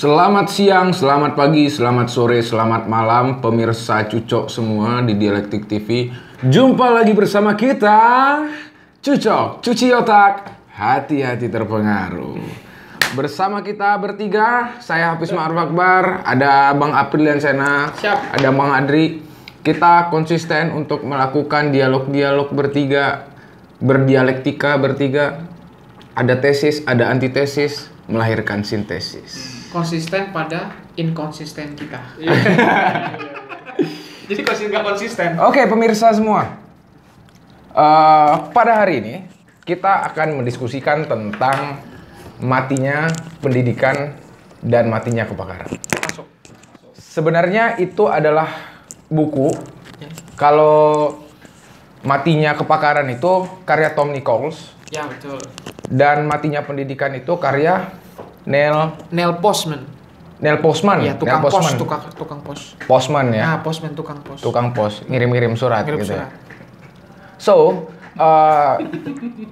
Selamat siang, selamat pagi, selamat sore, selamat malam pemirsa Cucok semua di Dialektik TV. Jumpa lagi bersama kita, Cucok, cuci otak, hati-hati terpengaruh. Bersama kita bertiga, saya Hafiz Ma'ruf Akbar, ada Bang Aprilian Sena, ada Bang Adri. Kita konsisten untuk melakukan dialog-dialog bertiga, berdialektika bertiga. Ada tesis, ada antitesis, melahirkan sintesis. Konsisten pada inkonsisten kita. Jadi nggak konsisten. Oke, pemirsa semua. Pada hari ini kita akan mendiskusikan tentang matinya pendidikan dan matinya kepakaran. Masuk. Sebenarnya itu adalah buku. Kalau matinya kepakaran itu karya Tom Nichols. Ya betul. Dan matinya pendidikan itu karya Neil Postman. Ya, tukang pos, tukang pos. Postman ya. Nah, Postman tukang pos. Tukang pos, ngirim-ngirim surat Ngirim gitu. surat. So,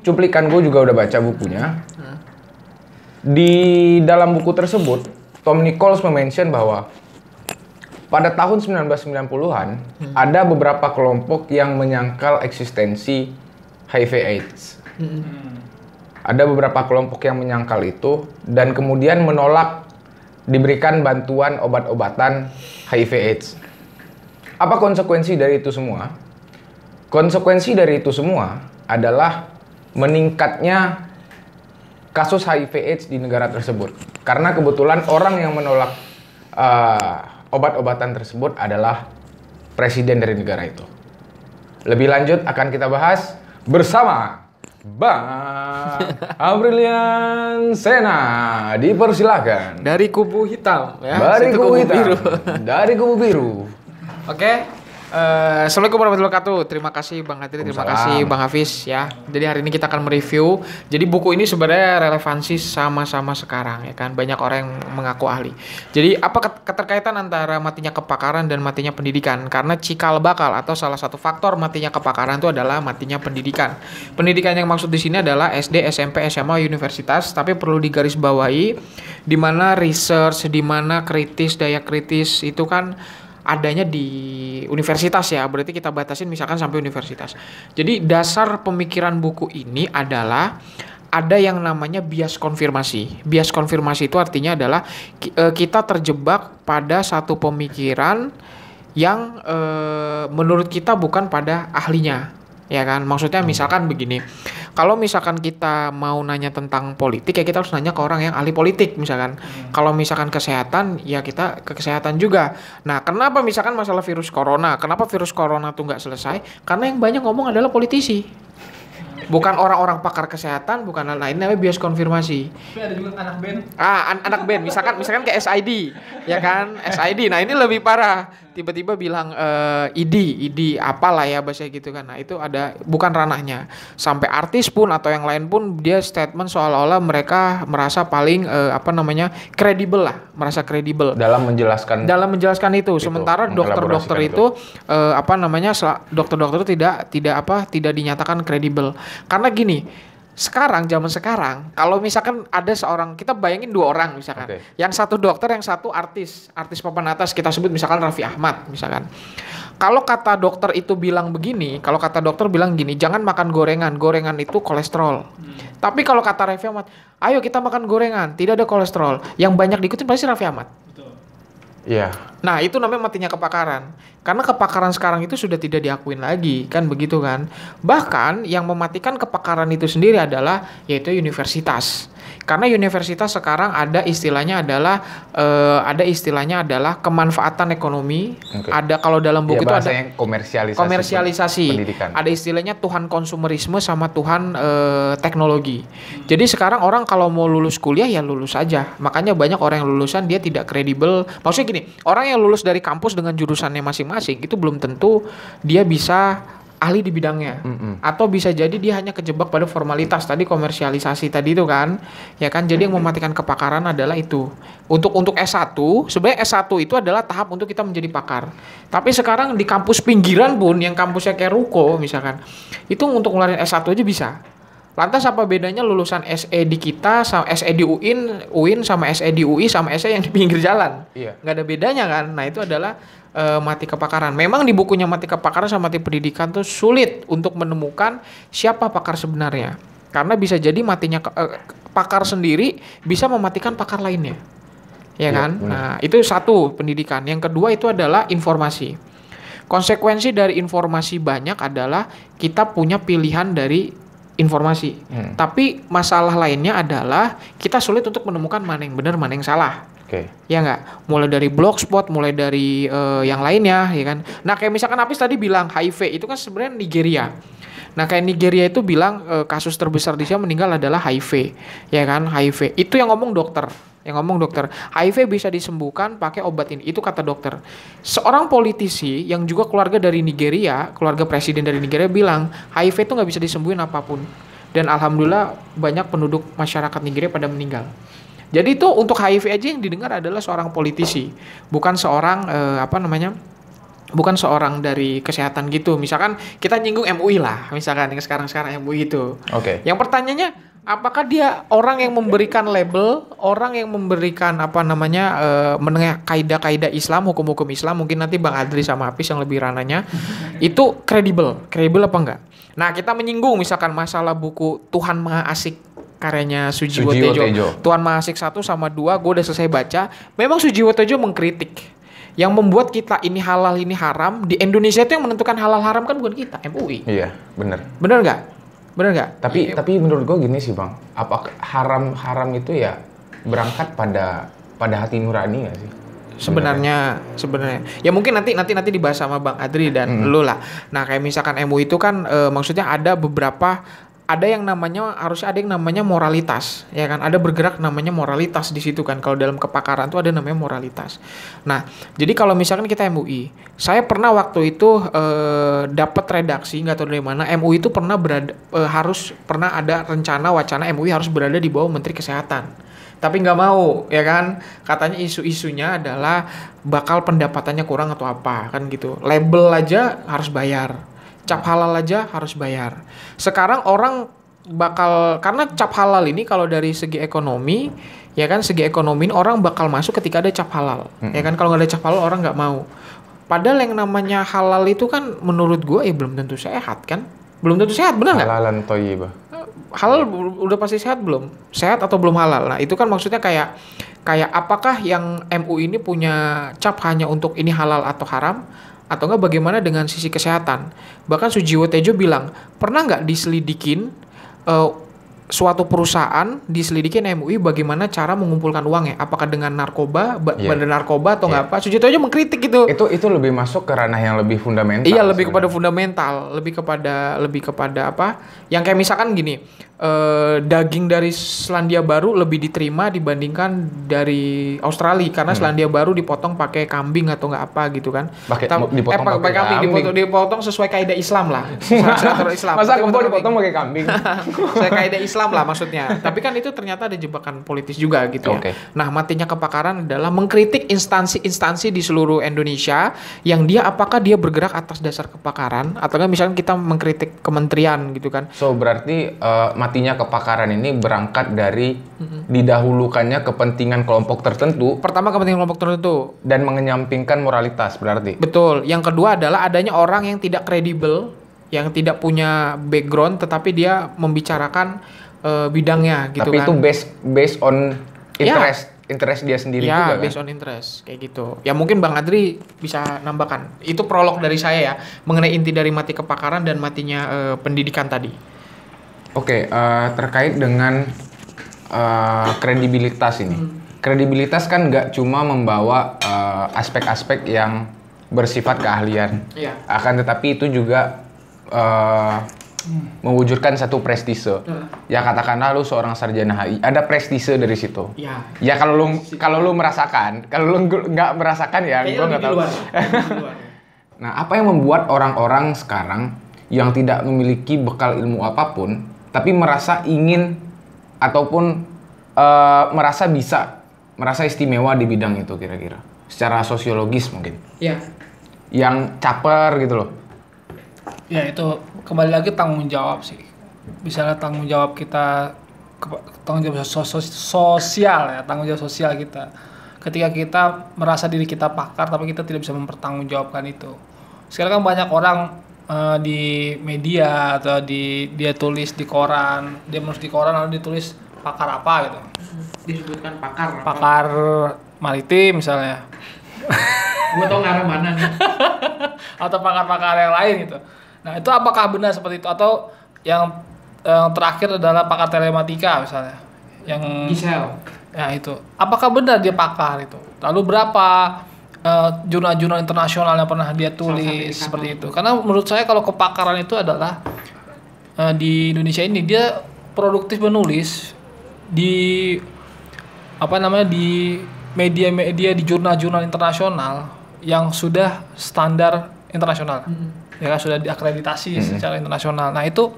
cuplikan gue juga udah baca bukunya. Di dalam buku tersebut, Tom Nichols mention bahwa pada tahun 1990-an ada beberapa kelompok yang menyangkal eksistensi HIV/AIDS. Ada beberapa kelompok yang menyangkal itu dan kemudian menolak diberikan bantuan obat-obatan HIV/AIDS. Apa konsekuensi dari itu semua? Konsekuensi dari itu semua adalah meningkatnya kasus HIV/AIDS di negara tersebut. Karena kebetulan orang yang menolak obat-obatan tersebut adalah presiden dari negara itu. Lebih lanjut akan kita bahas bersama Bang Aprilian Sena. Dipersilakan. Dari kubu hitam ya. Dari Situ kubu hitam. biru. Dari kubu biru. Oke. Assalamualaikum warahmatullahi wabarakatuh. Terima kasih Bang Adri, terima kasih Bang Hafiz ya. Jadi hari ini kita akan mereview. Jadi buku ini sebenarnya relevansi sama-sama sekarang ya kan. Banyak orang yang mengaku ahli. Jadi apa keterkaitan antara matinya kepakaran dan matinya pendidikan? Karena cikal bakal atau salah satu faktor matinya kepakaran itu adalah matinya pendidikan. Pendidikan yang maksud di sini adalah SD, SMP, SMA, universitas, tapi perlu digarisbawahi di mana research, di mana kritis, daya kritis itu kan adanya di universitas ya, berarti kita batasin misalkan sampai universitas. Jadi dasar pemikiran buku ini adalah ada yang namanya bias konfirmasi. Bias konfirmasi itu artinya adalah kita terjebak pada satu pemikiran yang menurut kita bukan pada ahlinya. Ya kan, maksudnya misalkan begini, kalau misalkan kita mau nanya tentang politik ya kita harus nanya ke orang yang ahli politik misalkan. Kalau misalkan kesehatan ya kita ke kesehatan juga. Nah, kenapa misalkan masalah virus corona, kenapa virus corona tuh nggak selesai? Karena yang banyak ngomong adalah politisi, bukan orang-orang pakar kesehatan, bukan lain, namanya bias konfirmasi. Tapi ada juga anak band. Anak band, misalkan kayak SID, ya kan, SID. Nah ini lebih parah. Tiba-tiba bilang ID apalah ya bahasa gitu kan. Nah itu ada bukan ranahnya. Sampai artis pun atau yang lain pun dia statement seolah-olah mereka merasa paling kredibel lah, merasa kredibel Dalam menjelaskan itu. Sementara dokter-dokter itu dokter-dokter itu tidak dinyatakan kredibel. Karena gini, zaman sekarang kalau misalkan ada seorang, kita bayangin dua orang misalkan, yang satu dokter, yang satu artis papan atas, kita sebut misalkan Raffi Ahmad misalkan. Kalau kata dokter itu bilang begini, jangan makan gorengan itu kolesterol. Tapi kalau kata Raffi Ahmad, ayo kita makan gorengan, tidak ada kolesterol, yang banyak diikutin pasti Raffi Ahmad. Iya. Nah itu namanya matinya kepakaran. Karena kepakaran sekarang itu sudah tidak diakuin lagi, kan begitu kan. Bahkan yang mematikan kepakaran itu sendiri adalah yaitu universitas. Karena universitas sekarang ada istilahnya adalah kemanfaatan ekonomi. Ada kalau dalam buku itu ada komersialisasi pendidikan. Ada istilahnya Tuhan konsumerisme sama Tuhan teknologi. Jadi sekarang orang kalau mau lulus kuliah ya lulus aja. Makanya banyak orang yang lulusan dia tidak kredibel. Maksudnya gini, orang yang lulus dari kampus dengan jurusannya masing-masing itu belum tentu dia bisa ahli di bidangnya, atau bisa jadi dia hanya kejebak pada formalitas tadi, komersialisasi tadi itu kan, ya kan. Jadi yang mematikan kepakaran adalah itu. Untuk S1, sebenarnya S1 itu adalah tahap untuk kita menjadi pakar. Tapi sekarang di kampus pinggiran pun, yang kampusnya kayak Ruko misalkan, itu untuk ngeluarin S1 aja bisa. Lantas apa bedanya lulusan SE di kita sama SE di UIN sama SE di UI sama SE yang di pinggir jalan? Iya. Nggak ada bedanya kan? Nah itu adalah mati kepakaran. Memang di bukunya mati kepakaran sama mati pendidikan tuh sulit untuk menemukan siapa pakar sebenarnya. Karena bisa jadi matinya pakar sendiri bisa mematikan pakar lainnya. Ya kan? Benar. Nah itu satu pendidikan. Yang kedua itu adalah informasi. Konsekuensi dari informasi banyak adalah kita punya pilihan dari informasi. Tapi masalah lainnya adalah kita sulit untuk menemukan mana yang benar, mana yang salah. Oke. Ya nggak? Mulai dari blogspot, mulai dari yang lainnya, ya kan? Nah kayak misalkan Apis tadi bilang HIV itu kan sebenarnya Nigeria. Nah kayak Nigeria itu bilang kasus terbesar di sana meninggal adalah HIV, ya kan? HIV itu yang ngomong dokter. HIV bisa disembuhkan pakai obat ini, itu kata dokter. Seorang politisi yang juga keluarga dari Nigeria, keluarga presiden dari Nigeria bilang HIV itu nggak bisa disembuhin apapun, dan alhamdulillah banyak penduduk masyarakat Nigeria pada meninggal. Jadi itu untuk HIV aja yang didengar adalah seorang politisi, bukan seorang bukan seorang dari kesehatan gitu. Misalkan kita nyinggung MUI lah, misalkan yang sekarang MUI itu. Oke. Yang pertanyaannya, apakah dia orang yang memberikan label, orang yang memberikan menengah kaidah-kaidah Islam, hukum-hukum Islam, mungkin nanti Bang Adri sama Apis yang lebih rananya, itu kredibel apa enggak? Nah, kita menyinggung misalkan masalah buku Tuhan Maha Asik karyanya Sujiwo Tejo. Tuhan Maha Asik 1 sama 2 gue udah selesai baca. Memang Sujiwo Tejo mengkritik. Yang membuat kita ini halal ini haram, di Indonesia itu yang menentukan halal haram kan bukan kita, MUI. Iya, benar. Benar nggak? Tapi menurut gue gini sih Bang, apa haram itu ya berangkat pada hati nurani nggak sih? Sebenarnya ya mungkin nanti dibahas sama Bang Adri dan lu lah. Nah kayak misalkan MUI itu kan maksudnya harusnya ada yang namanya moralitas, ya kan? Ada bergerak namanya moralitas di situ kan. Kalau dalam kepakaran tuh ada namanya moralitas. Nah, jadi kalau misalkan kita MUI, saya pernah waktu itu dapat redaksi nggak tahu dari mana, MUI itu pernah ada rencana wacana MUI harus berada di bawah Menteri Kesehatan. Tapi nggak mau, ya kan? Katanya isu-isunya adalah bakal pendapatannya kurang atau apa kan gitu. Label aja harus bayar. Cap halal aja harus bayar. Sekarang orang karena cap halal ini kalau dari segi ekonomi, ya kan, segi ekonomi orang bakal masuk ketika ada cap halal. Ya kan, kalau nggak ada cap halal orang nggak mau. Padahal yang namanya halal itu kan menurut gue belum tentu sehat kan? Belum tentu sehat, benar nggak? Halalan thayyibah. Halal udah pasti sehat belum? Sehat atau belum halal? Nah itu kan maksudnya kayak apakah yang MUI ini punya cap hanya untuk ini halal atau haram? Atau enggak bagaimana dengan sisi kesehatan? Bahkan Sujiwo Tejo bilang, pernah nggak diselidikin suatu perusahaan diselidikin MUI bagaimana cara mengumpulkan uangnya? Apakah dengan narkoba, badan narkoba atau nggak apa? Sujiwo Tejo mengkritik itu. Itu lebih masuk ke ranah yang lebih fundamental. Iya, lebih kepada fundamental, lebih kepada apa? Yang kayak misalkan gini, daging dari Selandia Baru lebih diterima dibandingkan dari Australia karena Selandia Baru dipotong pakai kambing atau nggak apa gitu kan? Dipotong sesuai kaidah Islam lah. Islam. Masa kebo dipotong pakai kambing? Sesuai kaidah Islam lah maksudnya. Tapi kan itu ternyata ada jebakan politis juga gitu ya. Nah, matinya kepakaran adalah mengkritik instansi-instansi di seluruh Indonesia yang apakah dia bergerak atas dasar kepakaran atau nggak, misalnya kita mengkritik kementerian gitu kan? So berarti matinya kepakaran ini berangkat dari didahulukannya kepentingan kelompok tertentu. Pertama kepentingan kelompok tertentu. Dan mengenyampingkan moralitas berarti. Betul. Yang kedua adalah adanya orang yang tidak kredibel, yang tidak punya background, tetapi dia membicarakan bidangnya gitu tapi kan. Tapi itu based on interest dia sendiri juga kan? Based on interest, kayak gitu. Ya mungkin Bang Adri bisa nambahkan. Itu prolog dari saya ya, mengenai inti dari mati kepakaran dan matinya pendidikan tadi. Oke, terkait dengan kredibilitas ini. Kredibilitas kan nggak cuma membawa aspek-aspek yang bersifat keahlian. Iya. Akan tetapi itu juga mewujudkan satu prestise. Ya katakanlah lu seorang sarjana HI, ada prestise dari situ. Iya. Ya kalau lu merasakan, kalau lu nggak merasakan ya gue nggak tahu. Nah, apa yang membuat orang-orang sekarang yang tidak memiliki bekal ilmu apapun, tapi merasa ingin ataupun merasa istimewa di bidang itu kira-kira, secara sosiologis mungkin? Iya. Yang caper gitu loh. Ya itu kembali lagi tanggung jawab sih. misalnya tanggung jawab kita, tanggung jawab sosial ya, tanggung jawab sosial kita. Ketika kita merasa diri kita pakar, tapi kita tidak bisa mempertanggungjawabkan itu. Sekarang kan banyak orang di media atau dia tulis di koran, dia menulis di koran lalu ditulis pakar apa gitu. Disebutkan pakar. Pakar maritim misalnya. Gue tau ngarah mana nih. Atau pakar-pakar yang lain gitu. Nah itu apakah benar seperti itu? Atau yang terakhir adalah pakar telematika misalnya. Yang Gisel. Ya itu. Apakah benar dia pakar itu? Lalu berapa jurnal-jurnal internasional yang pernah dia tulis seperti itu? Karena menurut saya kalau kepakaran itu adalah di Indonesia ini dia produktif menulis di di media-media di jurnal-jurnal internasional yang sudah standar internasional. Ya kan sudah diakreditasi secara internasional. Nah, itu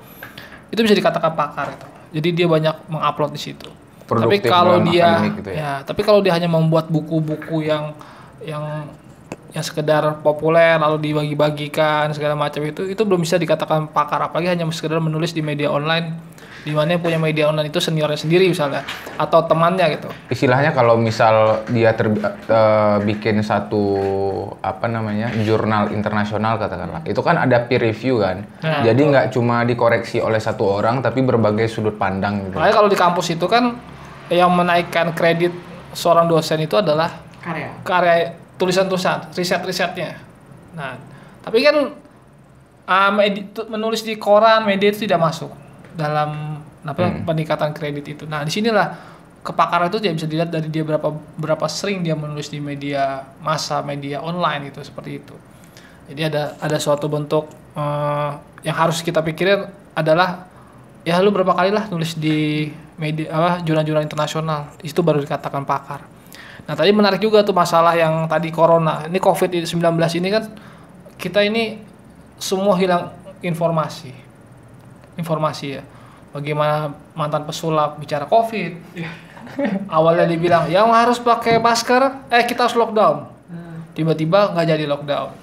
bisa dikatakan pakar itu. Jadi dia banyak mengupload di situ. Produktif Tapi kalau dia gitu ya. tapi kalau dia hanya membuat buku-buku yang sekedar populer lalu dibagi-bagikan segala macam itu belum bisa dikatakan pakar, apalagi hanya sekedar menulis di media online di mana yang punya media online itu seniornya sendiri misalnya atau temannya gitu. Istilahnya kalau misal dia bikin satu jurnal internasional katakanlah, itu kan ada peer review kan. Nah, jadi nggak cuma dikoreksi oleh satu orang tapi berbagai sudut pandang gitu. Makanya kalau di kampus itu kan yang menaikkan kredit seorang dosen itu adalah karya tulisan-tulisan, riset-risetnya. Nah, tapi kan menulis di koran, media itu tidak masuk dalam peningkatan kredit itu. Nah, disinilah kepakaran itu tidak bisa dilihat dari dia berapa sering dia menulis di media massa, media online gitu, seperti itu. Jadi ada suatu bentuk yang harus kita pikirin adalah ya lu berapa kali lah nulis di media jurnal-jurnal internasional, itu baru dikatakan pakar. Nah, tadi menarik juga tuh masalah yang tadi corona. Ini COVID-19 ini kan kita ini semua hilang informasi ya. Bagaimana mantan pesulap bicara COVID. Awalnya dibilang yang harus pakai masker, kita harus lockdown. Tiba-tiba nggak jadi lockdown.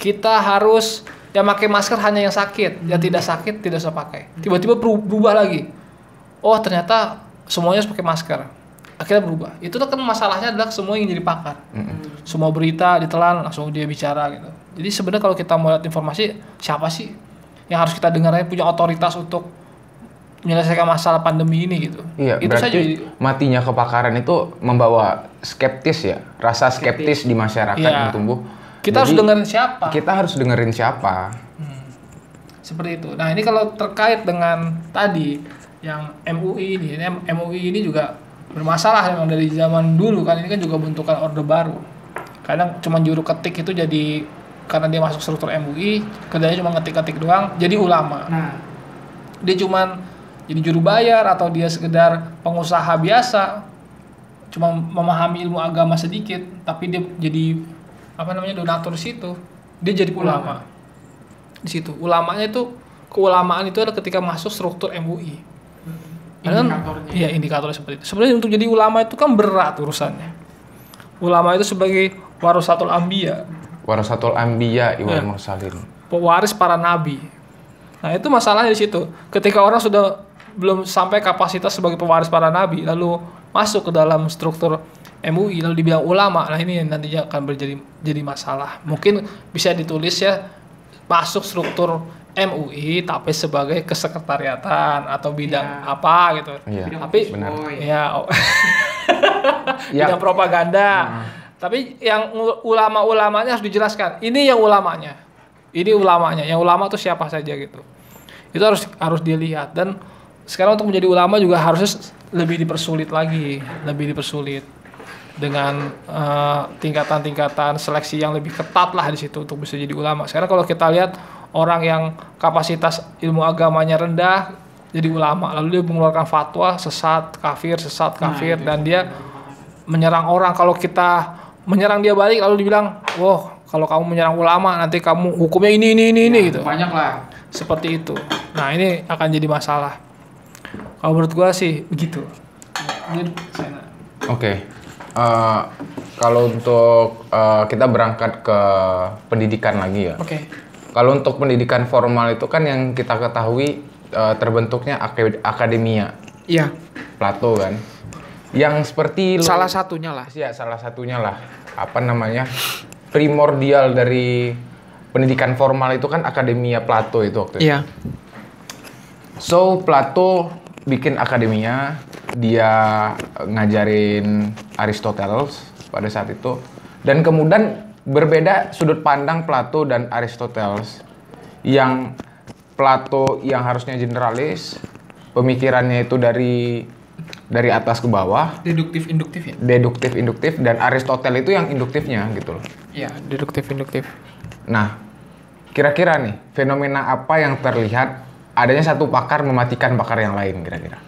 Kita harus yang pakai masker hanya yang sakit, yang tidak sakit tidak usah pakai. Tiba-tiba berubah lagi. Oh, ternyata semuanya harus pakai masker. Akhirnya berubah. Itu kan masalahnya adalah semua yang jadi pakar. Semua berita ditelan langsung dia bicara gitu. Jadi sebenarnya kalau kita mau lihat informasi, siapa sih yang harus kita dengarnya punya otoritas untuk menyelesaikan masalah pandemi ini gitu. Iya, itu berarti saja matinya kepakaran itu membawa skeptis ya, rasa skeptis di masyarakat yang tumbuh. Kita harus dengerin siapa? Kita harus dengerin siapa. Seperti itu. Nah, ini kalau terkait dengan tadi yang MUI ini juga bermasalah memang dari zaman dulu kan, ini kan juga bentukan orde baru. Kadang cuma juru ketik itu jadi karena dia masuk struktur MUI, kerjanya cuma ngetik-ketik doang, jadi ulama. Nah, dia cuma jadi juru bayar atau dia sekedar pengusaha biasa, cuma memahami ilmu agama sedikit, tapi dia jadi donatur situ, dia jadi ulama. Di situ ulamanya itu, keulamaan itu adalah ketika masuk struktur MUI. indikatornya. Iya, indikatornya seperti itu. Sebenarnya untuk jadi ulama itu kan berat urusannya. Ulama itu sebagai warasatul anbiya. Warasatul anbiya wal mursalin. Pewaris para nabi. Nah, itu masalahnya di situ. Ketika orang sudah belum sampai kapasitas sebagai pewaris para nabi, lalu masuk ke dalam struktur MUI, lalu dibilang ulama, nah ini nantinya akan jadi masalah. Mungkin bisa ditulis ya, masuk struktur MUI tapi sebagai kesekretariatan atau bidang apa gitu. Iya, tapi benar. Bidang propaganda. Tapi yang ulama-ulamanya harus dijelaskan. Ini yang ulamanya. Ini ulamanya. Yang ulama itu siapa saja gitu. Itu harus dilihat. Dan sekarang untuk menjadi ulama juga harusnya lebih dipersulit lagi, dengan tingkatan-tingkatan seleksi yang lebih ketat lah di situ untuk bisa jadi ulama. Sekarang kalau kita lihat orang yang kapasitas ilmu agamanya rendah jadi ulama, lalu dia mengeluarkan fatwa sesat kafir, dan dia menyerang orang. Kalau kita menyerang dia balik lalu dibilang, "Wah, kalau kamu menyerang ulama nanti kamu hukumnya ini gitu." Banyak lah. Seperti itu. Nah, ini akan jadi masalah. Kalau menurut gua sih begitu. Oke. Kalau untuk kita berangkat ke pendidikan lagi ya. Oke. Kalau untuk pendidikan formal itu kan yang kita ketahui terbentuknya akademia Iya. Plato kan, yang seperti Salah satunya lah. ya salah satunya lah, apa namanya, primordial dari pendidikan formal itu kan akademia Plato itu waktu itu. Iya. So Plato bikin akademia, dia ngajarin Aristoteles pada saat itu, dan kemudian berbeda sudut pandang Plato dan Aristoteles. Yang Plato yang harusnya generalis, pemikirannya itu dari atas ke bawah, Deduktif induktif ya. deduktif induktif, dan Aristoteles itu yang induktifnya gitu loh. Iya, deduktif induktif. Nah, kira-kira nih fenomena apa yang terlihat adanya satu pakar mematikan pakar yang lain kira-kira?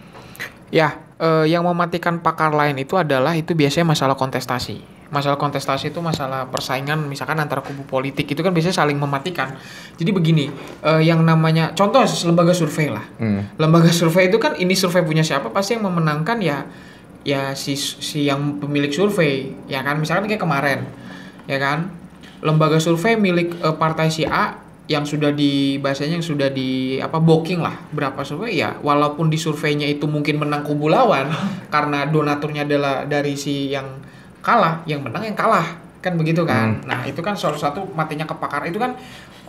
Ya, yang mematikan pakar lain itu adalah itu biasanya masalah kontestasi. Masalah kontestasi itu masalah persaingan misalkan antara kubu politik itu kan biasanya saling mematikan. Jadi begini, yang namanya contoh lembaga survei lah. Lembaga survei itu kan ini survei punya siapa pasti yang memenangkan ya si yang pemilik survei, ya kan? Misalkan kayak kemarin, ya kan? Lembaga survei milik partai si A yang sudah bahasanya yang sudah booking lah berapa survei, ya walaupun di surveinya itu mungkin menang kubu lawan karena donaturnya adalah dari si yang kalah, yang menang yang kalah, kan begitu kan. Nah itu kan salah satu matinya kepakar itu kan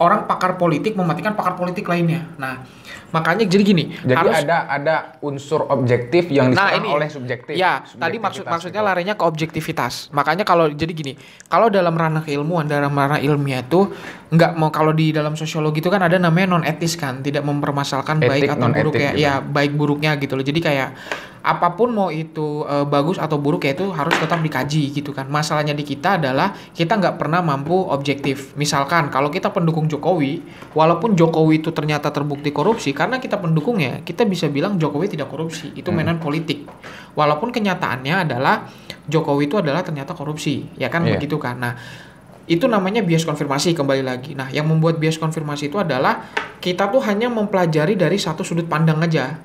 orang pakar politik mematikan pakar politik lainnya. Nah makanya jadi gini, Jadi harus ada unsur objektif yang diserang ini oleh subjektif. ya tadi Subjektivitas maksudnya itu. larinya ke objektivitas. Makanya kalau jadi gini, kalau dalam ranah keilmuan, dalam ranah ilmiah itu nggak mau, kalau di dalam sosiologi itu kan ada namanya non etis kan, tidak mempermasalahkan baik Etik, atau non-etik buruk ya, gitu. ya baik buruknya gitu loh. Jadi kayak apapun mau itu bagus atau buruk ya itu harus tetap dikaji gitu kan. Masalahnya di kita adalah kita nggak pernah mampu objektif. Misalkan kalau kita pendukung Jokowi, walaupun Jokowi itu ternyata terbukti korupsi, karena kita pendukungnya, kita bisa bilang Jokowi tidak korupsi. Itu mainan politik. Walaupun kenyataannya adalah Jokowi itu adalah ternyata korupsi, ya kan Iya. begitu kan. Nah, itu namanya bias konfirmasi kembali lagi. Nah, yang membuat bias konfirmasi itu adalah kita tuh hanya mempelajari dari satu sudut pandang aja.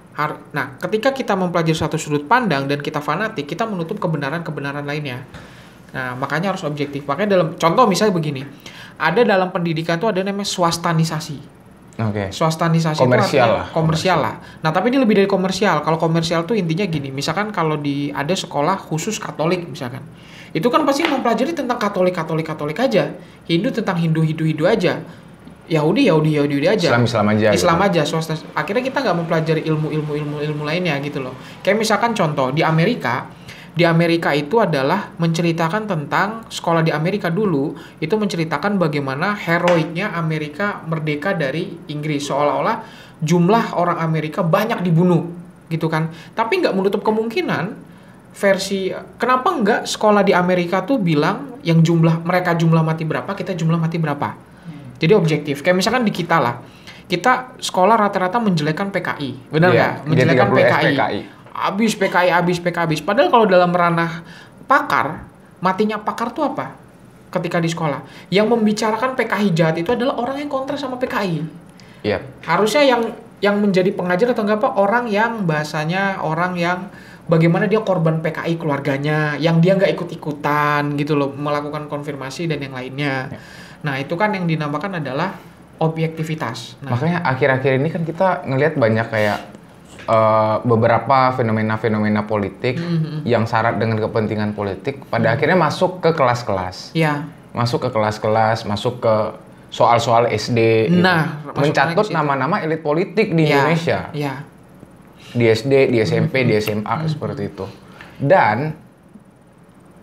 Nah, ketika kita mempelajari satu sudut pandang dan kita fanatik, kita menutup kebenaran-kebenaran lainnya. Nah, makanya harus objektif. Makanya dalam contoh misalnya begini, ada dalam pendidikan tuh ada namanya swastanisasi. Oke. Swastanisasi Komersial itu lah. artinya komersial lah. Nah, tapi ini lebih dari komersial. Kalau komersial tuh intinya gini, misalkan kalau ada sekolah khusus Katolik misalkan. Itu kan pasti mempelajari tentang Katolik aja. Hindu tentang Hindu aja. Yahudi aja. Islam aja. Islam gitu. aja, swasta. Akhirnya kita nggak mempelajari ilmu lainnya gitu loh. Kayak misalkan contoh di Amerika itu adalah menceritakan tentang sekolah di Amerika dulu, itu menceritakan bagaimana heroiknya Amerika merdeka dari Inggris, seolah-olah jumlah orang Amerika banyak dibunuh gitu kan. Tapi nggak menutup kemungkinan versi kenapa nggak sekolah di Amerika tuh bilang yang mereka jumlah mati berapa, kita jumlah mati berapa. Jadi objektif. Kayak misalkan di kita lah, kita sekolah rata-rata menjelekkan PKI, benar nggak? Iya, Menjelekkan 30 PKI. PKI. Habis PKI. Padahal kalau dalam ranah pakar, matinya pakar tuh apa? Ketika di sekolah, yang membicarakan PKI jahat itu adalah orang yang kontra sama PKI. Iya. Harusnya yang menjadi pengajar atau enggak apa, orang yang bagaimana dia korban PKI keluarganya, yang dia nggak ikut-ikutan gitu loh, melakukan konfirmasi dan yang lainnya. Nah itu kan yang dinamakan adalah objektivitas. Nah, Makanya akhir-akhir ini kan kita ngelihat banyak kayak beberapa fenomena-fenomena politik yang syarat dengan kepentingan politik pada akhirnya masuk ke kelas-kelas. ya. Masuk ke kelas-kelas, masuk ke soal-soal SD. Nah, gitu. masuk Mencatut lagi ke situ. nama-nama elit politik di Indonesia. Ya. Di SD, di SMP, di SMA seperti itu. Dan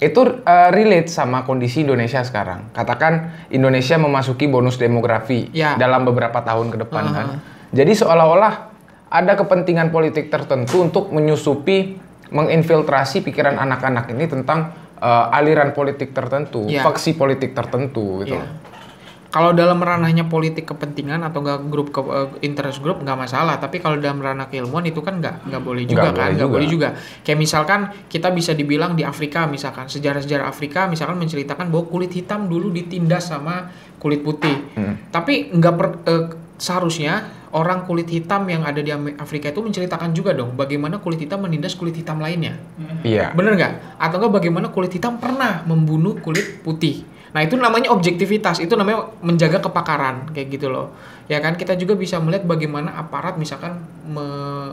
itu relate sama kondisi Indonesia sekarang. Katakan Indonesia memasuki bonus demografi Ya. dalam beberapa tahun ke depan kan. Jadi seolah-olah ada kepentingan politik tertentu untuk menyusupi, menginfiltrasi pikiran anak-anak ini tentang aliran politik tertentu, Ya. faksi politik tertentu gitu. Iya. Kalau dalam ranahnya politik kepentingan atau enggak grup interest group nggak masalah, tapi kalau dalam ranah keilmuan itu kan nggak boleh juga kan, nggak boleh juga. Kayak misalkan kita bisa dibilang di Afrika misalkan sejarah-sejarah Afrika misalkan menceritakan bahwa kulit hitam dulu ditindas sama kulit putih, tapi seharusnya orang kulit hitam yang ada di Afrika itu menceritakan juga dong bagaimana kulit hitam menindas kulit hitam lainnya. Iya. Bener nggak? Atau nggak bagaimana kulit hitam pernah membunuh kulit putih? Nah itu namanya objektivitas, itu namanya menjaga kepakaran kayak gitu loh. Ya kan kita juga bisa melihat bagaimana aparat misalkan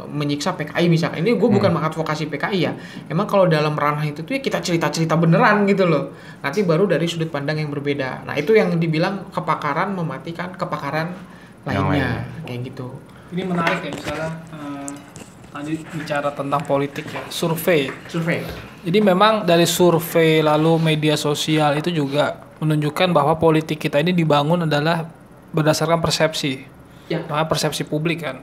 menyiksa PKI misalkan. Ini gue bukan mengadvokasi PKI ya. Emang kalau dalam ranah itu tuh ya kita cerita-cerita beneran gitu loh. Nanti baru dari sudut pandang yang berbeda. Nah itu yang dibilang kepakaran mematikan kepakaran lainnya kayak gitu. Ini menarik ya, misalnya tadi bicara tentang politik ya, survei. Jadi memang dari survei lalu media sosial itu juga menunjukkan bahwa politik kita ini dibangun adalah berdasarkan persepsi. Ya. Nah, persepsi publik kan.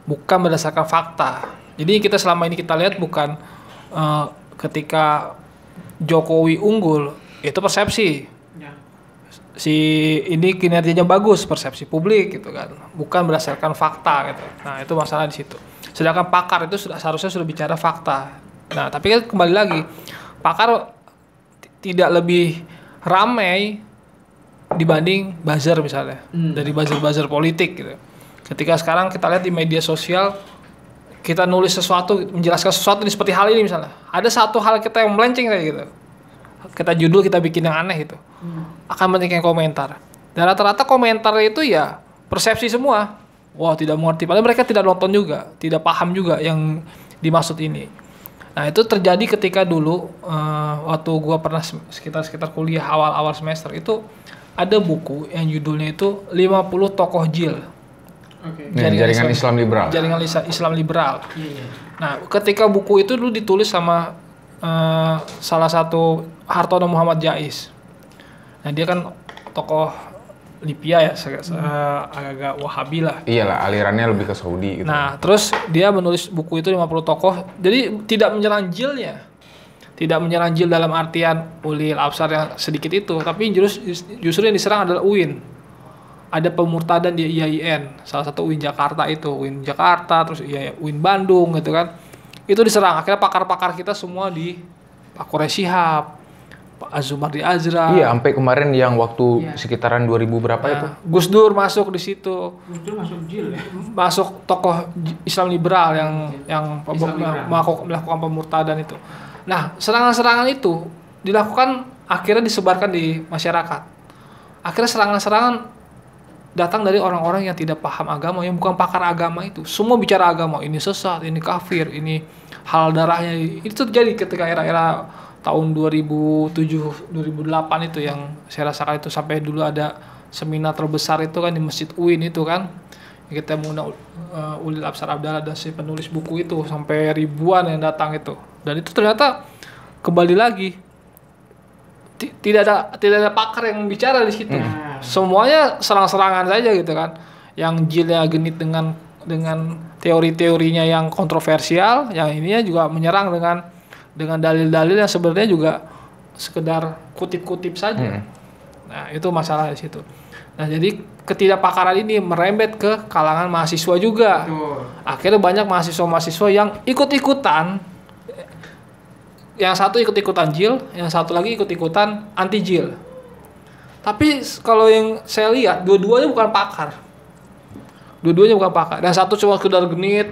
Bukan berdasarkan fakta. Jadi kita selama ini kita lihat bukan ketika Jokowi unggul, itu persepsi. Ya. Si ini kinerjanya bagus, persepsi publik gitu kan. Bukan berdasarkan fakta gitu. Nah, itu masalah di situ. Sedangkan pakar itu seharusnya sudah bicara fakta. Nah, tapi kan kembali lagi, pakar tidak lebih ramai dibanding buzzer misalnya, dari buzzer-buzzer politik gitu. Ketika sekarang kita lihat di media sosial, kita nulis sesuatu, menjelaskan sesuatu seperti hal ini misalnya, ada satu hal kita yang melenceng kayak gitu, kita judul kita bikin yang aneh itu, akan banyak yang komentar. Dan rata-rata komentar itu ya persepsi semua. Wah, tidak mengerti, padahal mereka tidak nonton juga, tidak paham juga yang dimaksud ini. Nah, itu terjadi ketika dulu waktu gua pernah sekitar kuliah awal-awal semester itu ada buku yang judulnya itu 50 tokoh JIL. Jaringan Islam Liberal. Jaringan Islam Liberal. Nah, ketika buku itu dulu ditulis sama salah satu Hartono Muhammad Jais. Nah, dia kan tokoh Libya ya, agak-agak Wahabi lah. Iyalah, alirannya lebih ke Saudi gitu. Nah, terus dia menulis buku itu 50 tokoh. Jadi tidak menyerang JIL-nya. Tidak menyerang JIL dalam artian ulil absar yang sedikit itu, tapi justru yang diserang adalah UIN. Ada pemurtadan di IAIN, salah satu UIN Jakarta itu, UIN Jakarta, terus UIN Bandung gitu kan. Itu diserang. Akhirnya pakar-pakar kita semua di Pak Quraish Shihab, Pak Azumardi Azra. Iya, sampai kemarin yang waktu sekitaran 2000 berapa itu? Gus Dur masuk di situ. Gus Dur masuk JIL ya? Masuk tokoh Islam liberal yang melakukan pemurtadan itu. Nah, serangan-serangan itu dilakukan akhirnya disebarkan di masyarakat. Akhirnya serangan-serangan datang dari orang-orang yang tidak paham agama, yang bukan pakar agama itu. Semua bicara agama, ini sesat, ini kafir, ini halal darahnya. Itu terjadi ketika era-era tahun 2007, 2008 itu yang saya rasakan itu, sampai dulu ada seminar terbesar itu kan di Masjid UIN itu kan. Kita mengundang Ulil Absar Abdallah dan si penulis buku itu, sampai ribuan yang datang itu. Dan itu ternyata kembali lagi tidak ada pakar yang bicara di situ. Semuanya serang-serangan saja gitu kan. Yang JIL-nya genit dengan teori-teorinya yang kontroversial, yang ininya juga menyerang dengan dalil-dalil yang sebenarnya juga sekedar kutip-kutip saja. Nah, itu masalah di situ. Nah, jadi ketidakpakaran ini merembet ke kalangan mahasiswa juga. Akhirnya banyak mahasiswa-mahasiswa yang ikut-ikutan. Yang satu ikut-ikutan JIL, yang satu lagi ikut-ikutan anti JIL. Tapi kalau yang saya lihat, dua-duanya bukan pakar. Dan satu cuma sekedar genit.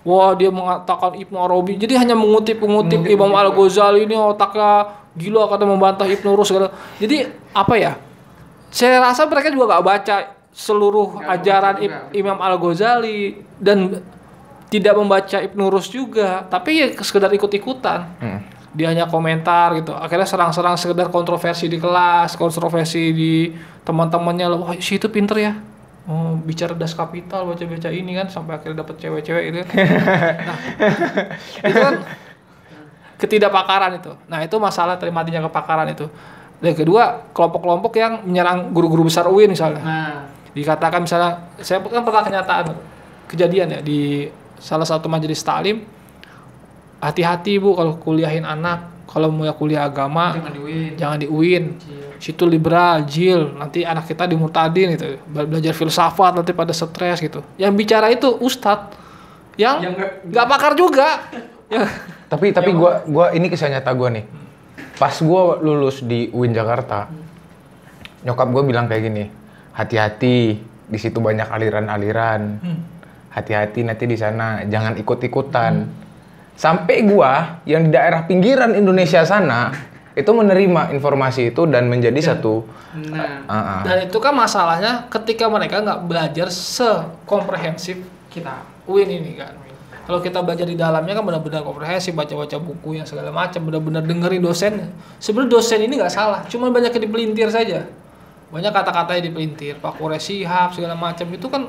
Wah, dia mengatakan Ibnu Arabi. Jadi hanya mengutip Imam Al-Ghazali ini otaknya gila, kata membantah Ibnu Rus. Jadi apa ya? Saya rasa mereka juga gak baca seluruh ajaran Imam Al-Ghazali dan tidak membaca Ibnu Rus juga, tapi ya sekedar ikut-ikutan. Dia hanya komentar gitu. Akhirnya serang-serang sekedar kontroversi di kelas, kontroversi di teman-temannya. Wah, si itu pinter ya. Oh, bicara Das Kapital, baca-baca ini kan, sampai akhirnya dapat cewek-cewek gitu. Nah, itu kan ketidakpakaran itu. Nah, itu masalah matinya kepakaran itu. Dan kedua, kelompok-kelompok yang menyerang guru-guru besar UIN misalnya. Dikatakan misalnya, saya kan pernah kejadian ya di salah satu majelis taklim, hati-hati Bu kalau kuliahin anak, kalau mau kuliah agama jangan di UIN. Situ liberal, JIL, nanti anak kita dimurtadin gitu. Belajar filsafat nanti pada stres gitu. Yang bicara itu ustadz yang nggak pakar juga. Tapi gua ini kisah nyata gua nih. Pas gua lulus di UIN Jakarta, nyokap gua bilang kayak gini, hati-hati di situ banyak aliran-aliran. Hati-hati nanti di sana, jangan ikut-ikutan. Sampai gua yang di daerah pinggiran Indonesia sana, itu menerima informasi itu dan menjadi satu. Dan itu kan masalahnya ketika mereka nggak belajar sekomprehensif kita UIN ini kan. Kalau kita belajar di dalamnya kan benar-benar komprehensif, baca-baca buku yang segala macam, benar-benar dengerin dosen. Sebenarnya dosen ini nggak salah, cuma banyak yang dipelintir saja. Banyak kata-kata yang dipelintir, Pak Kures Shihab segala macam itu kan.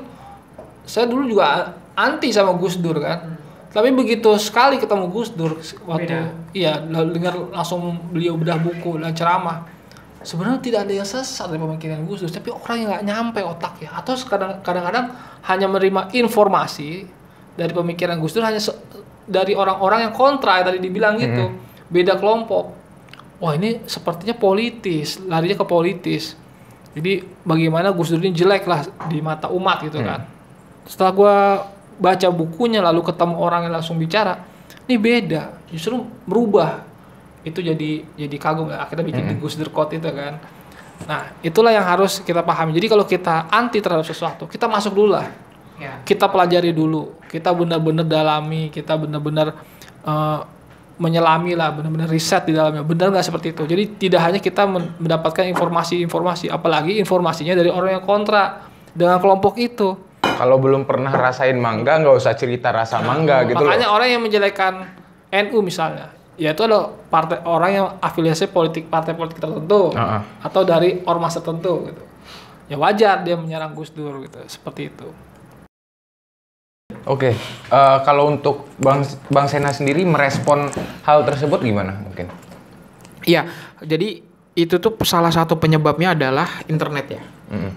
Saya dulu juga anti sama Gus Dur kan. Tapi begitu sekali ketemu Gus Dur waktu dengar langsung beliau bedah buku dan ceramah. Sebenarnya tidak ada yang sesat dari pemikiran Gus Dur, tapi orang yang nggak nyampe otaknya atau kadang-kadang hanya menerima informasi dari pemikiran Gus Dur hanya dari orang-orang yang kontra tadi dibilang gitu. Beda kelompok. Wah, ini sepertinya politis, larinya ke politis. Jadi bagaimana Gus Dur ini jelek lah di mata umat gitu kan. Setelah gua baca bukunya lalu ketemu orang yang langsung bicara, ini beda, justru berubah. Itu jadi kagum ya. Akhirnya bikin Gus Dur Quote itu kan. Nah, itulah yang harus kita pahami. Jadi kalau kita anti terhadap sesuatu, kita masuk dulu lah. Kita pelajari dulu, kita benar-benar dalami, kita benar-benar menyelami lah, benar-benar riset di dalamnya. Benar nggak seperti itu? Jadi tidak hanya kita mendapatkan informasi, apalagi informasinya dari orang yang kontra dengan kelompok itu. Kalau belum pernah rasain mangga, nggak usah cerita rasa mangga gitu loh. Makanya orang yang menjelekan NU misalnya, yaitu adalah orang yang afiliasi partai politik tertentu atau dari ormas tertentu gitu. Ya wajar dia menyerang Gus Dur gitu, seperti itu. Oke, kalau untuk Bang Sena sendiri merespon hal tersebut gimana mungkin? Iya, jadi itu tuh salah satu penyebabnya adalah internet ya.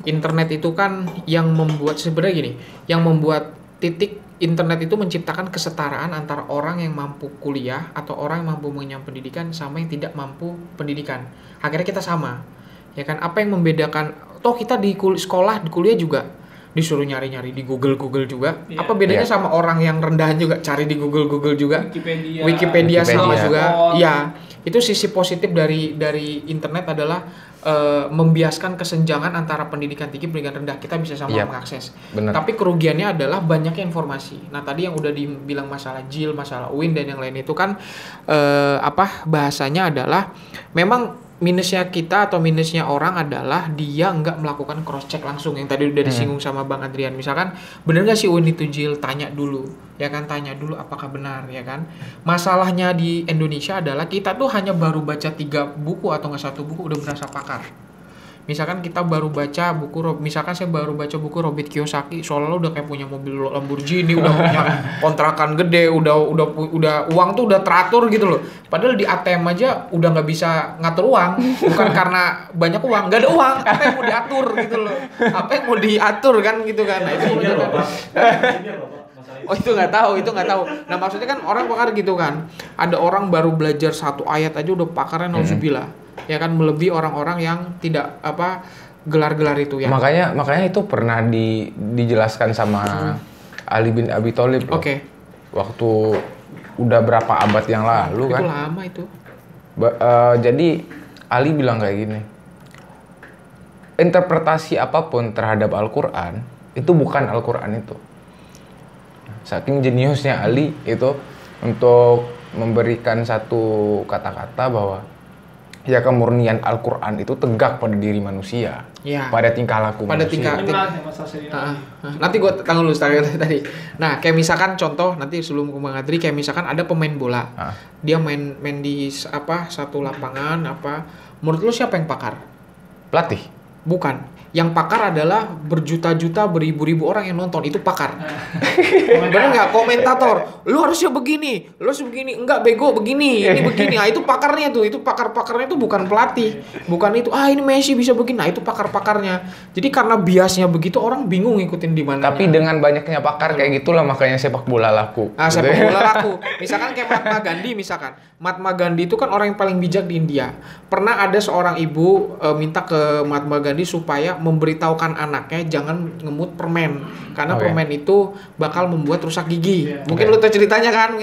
Internet itu kan yang membuat sebenarnya gini, yang membuat titik internet itu menciptakan kesetaraan antara orang yang mampu kuliah atau orang yang mampu mengenyam pendidikan sama yang tidak mampu pendidikan. Akhirnya kita sama, ya kan? Apa yang membedakan? Toh kita di sekolah, di kuliah juga disuruh nyari-nyari di Google juga. Apa bedanya sama orang yang rendahan juga cari di Google juga? Wikipedia sama juga. Iya, itu sisi positif dari internet adalah membiaskan kesenjangan antara pendidikan tinggi pendidikan rendah. Kita bisa sama mengakses. Bener. Tapi kerugiannya adalah banyaknya informasi. Nah, tadi yang udah dibilang masalah JIL, masalah UIN dan yang lain itu kan bahasanya adalah memang minusnya kita atau minusnya orang adalah dia nggak melakukan cross check langsung yang tadi udah disinggung sama Bang Adrian. Misalkan bener nggak sih UIN itu JIL, tanya dulu ya kan, tanya dulu apakah benar ya kan. Masalahnya di Indonesia adalah kita tuh hanya baru baca 3 buku atau nggak 1 buku udah merasa pakar. Misalkan kita baru baca buku, misalkan saya baru baca buku Robert Kiyosaki, soalnya udah kayak punya mobil Lamborghini, udah punya kontrakan gede, udah uang tuh udah teratur gitu loh. Padahal di ATM aja udah nggak bisa ngatur uang, bukan karena banyak uang, nggak ada uang, apa yang mau diatur gitu loh, apa yang mau diatur kan gitu kan. Nah, itu oh itu nggak tahu. Nah maksudnya kan orang pakar gitu kan. Ada orang baru belajar 1 ayat aja udah pakarnya nauzubillah. Ya kan melebihi orang-orang yang tidak gelar-gelar itu ya. Makanya itu pernah dijelaskan sama Ali bin Abi Thalib loh. Oke. Waktu udah berapa abad yang lalu kan. Itu lama itu. Jadi Ali bilang kayak gini. Interpretasi apapun terhadap Al-Qur'an itu bukan Al-Qur'an itu. Saking jeniusnya Ali itu untuk memberikan satu kata-kata bahwa ya kemurnian Al-Qur'an itu tegak pada diri manusia, pada tingkah laku pada manusia. Nanti gue tanggung dulu tadi. Nah, kayak misalkan contoh nanti sebelum ke Bang Adri, kayak misalkan ada pemain bola, dia main di satu lapangan menurut lu siapa yang pakar? Pelatih? Bukan. Yang pakar adalah berjuta-juta, beribu-ribu orang yang nonton, itu pakar. Bener nggak? Komentator, lu harusnya begini, enggak bego begini, ini begini. Nah itu pakarnya tuh, itu pakar-pakarnya itu bukan pelatih, bukan itu. Ini Messi bisa begini, nah itu pakar-pakarnya. Jadi karena biasnya begitu orang bingung ngikutin di mana. Tapi dengan banyaknya pakar kayak gitulah makanya sepak bola laku. Sepak bola laku. Misalkan kayak Mahatma Gandhi itu kan orang yang paling bijak di India. Pernah ada seorang ibu minta ke Mahatma Gandhi supaya memberitahukan anaknya jangan ngemut permen karena permen itu bakal membuat rusak gigi. Mungkin lu tahu ceritanya kan,